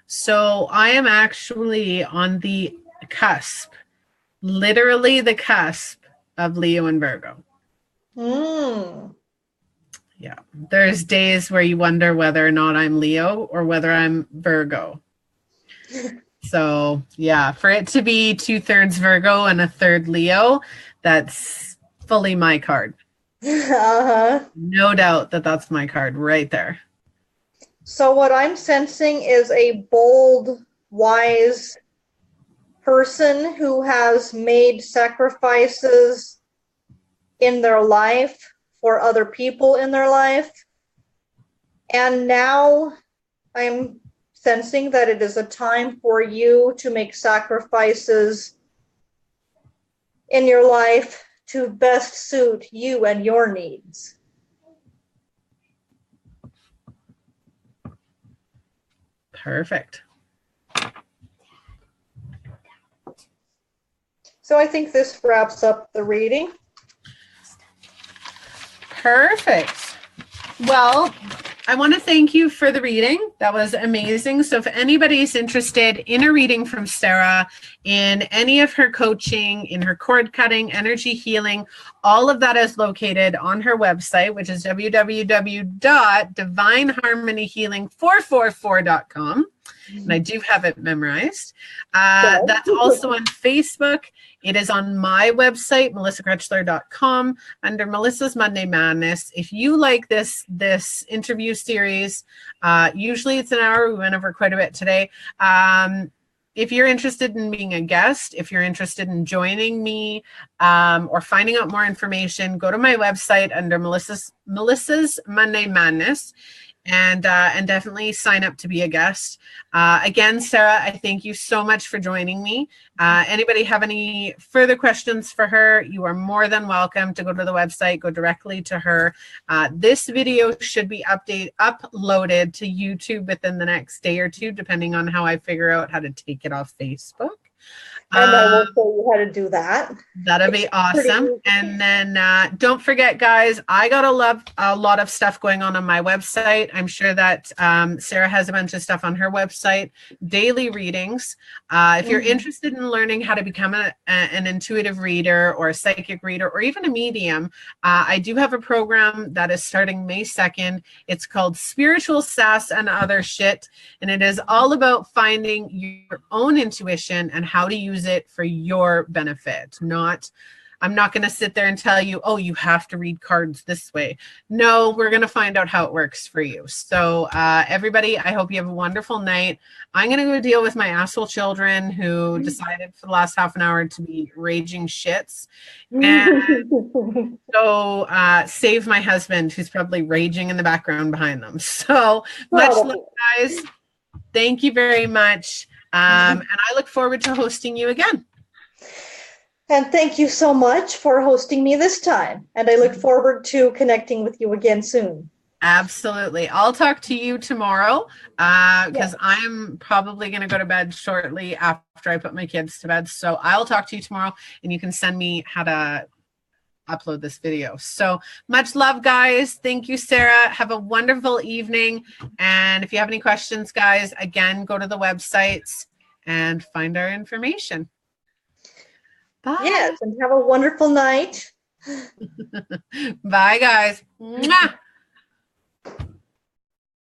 So I am actually on the cusp, literally the cusp of Leo and Virgo. Yeah. There's days where you wonder whether or not I'm Leo or whether I'm Virgo. So yeah, for it to be 2/3 Virgo and 1/3 Leo, that's fully my card. No doubt that that's my card right there. So what I'm sensing is a bold, wise person who has made sacrifices in their life for other people in their life. And now I'm sensing that it is a time for you to make sacrifices in your life to best suit you and your needs. Perfect. So I think this wraps up the reading. Perfect. Well, I want to thank you for the reading. That was amazing. So if anybody's interested in a reading from Sarah, in any of her coaching, in her cord cutting, energy healing, all of that is located on her website, which is www.divineharmonyhealing444.com. And I do have it memorized. That's also on Facebook. It is on my website, melissakretschler.com, under Melissa's Monday Madness. If you like this interview series, usually it's an hour. We went over quite a bit today. If you're interested in being a guest, if you're interested in joining me or finding out more information, go to my website under Melissa's Monday Madness. And definitely sign up to be a guest. Again, Sarah, I thank you so much for joining me. Anybody have any further questions for her, you are more than welcome to go to the website, go directly to her. This video should be uploaded to YouTube within the next day or two, depending on how I figure out how to take it off Facebook. And I will show you how to do that. That'd be awesome. And then don't forget, guys, I got a lot of stuff going on my website. I'm sure that Sarah has a bunch of stuff on her website. Daily readings. If you're interested in learning how to become an intuitive reader or a psychic reader or even a medium, I do have a program that is starting May 2nd. It's called Spiritual Sass and Other Shit. And it is all about finding your own intuition and how to use it for your benefit. I'm not going to sit there and tell you, oh, you have to read cards this way. No, we're going to find out how it works for you. So everybody, I hope you have a wonderful night. I'm going to go deal with my asshole children who decided for the last half an hour to be raging shits. And so save my husband who's probably raging in the background behind them. So much love, guys. Thank you very much. And I look forward to hosting you again. And thank you so much for hosting me this time. And I look forward to connecting with you again soon. Absolutely. I'll talk to you tomorrow because I'm probably going to go to bed shortly after I put my kids to bed. So I'll talk to you tomorrow and you can send me how to upload this video. So much love, guys. Thank you, Sarah. Have a wonderful evening. And if you have any questions, guys, again, go to the websites and find our information. Bye. Yes, and have a wonderful night. Bye, guys. Mwah.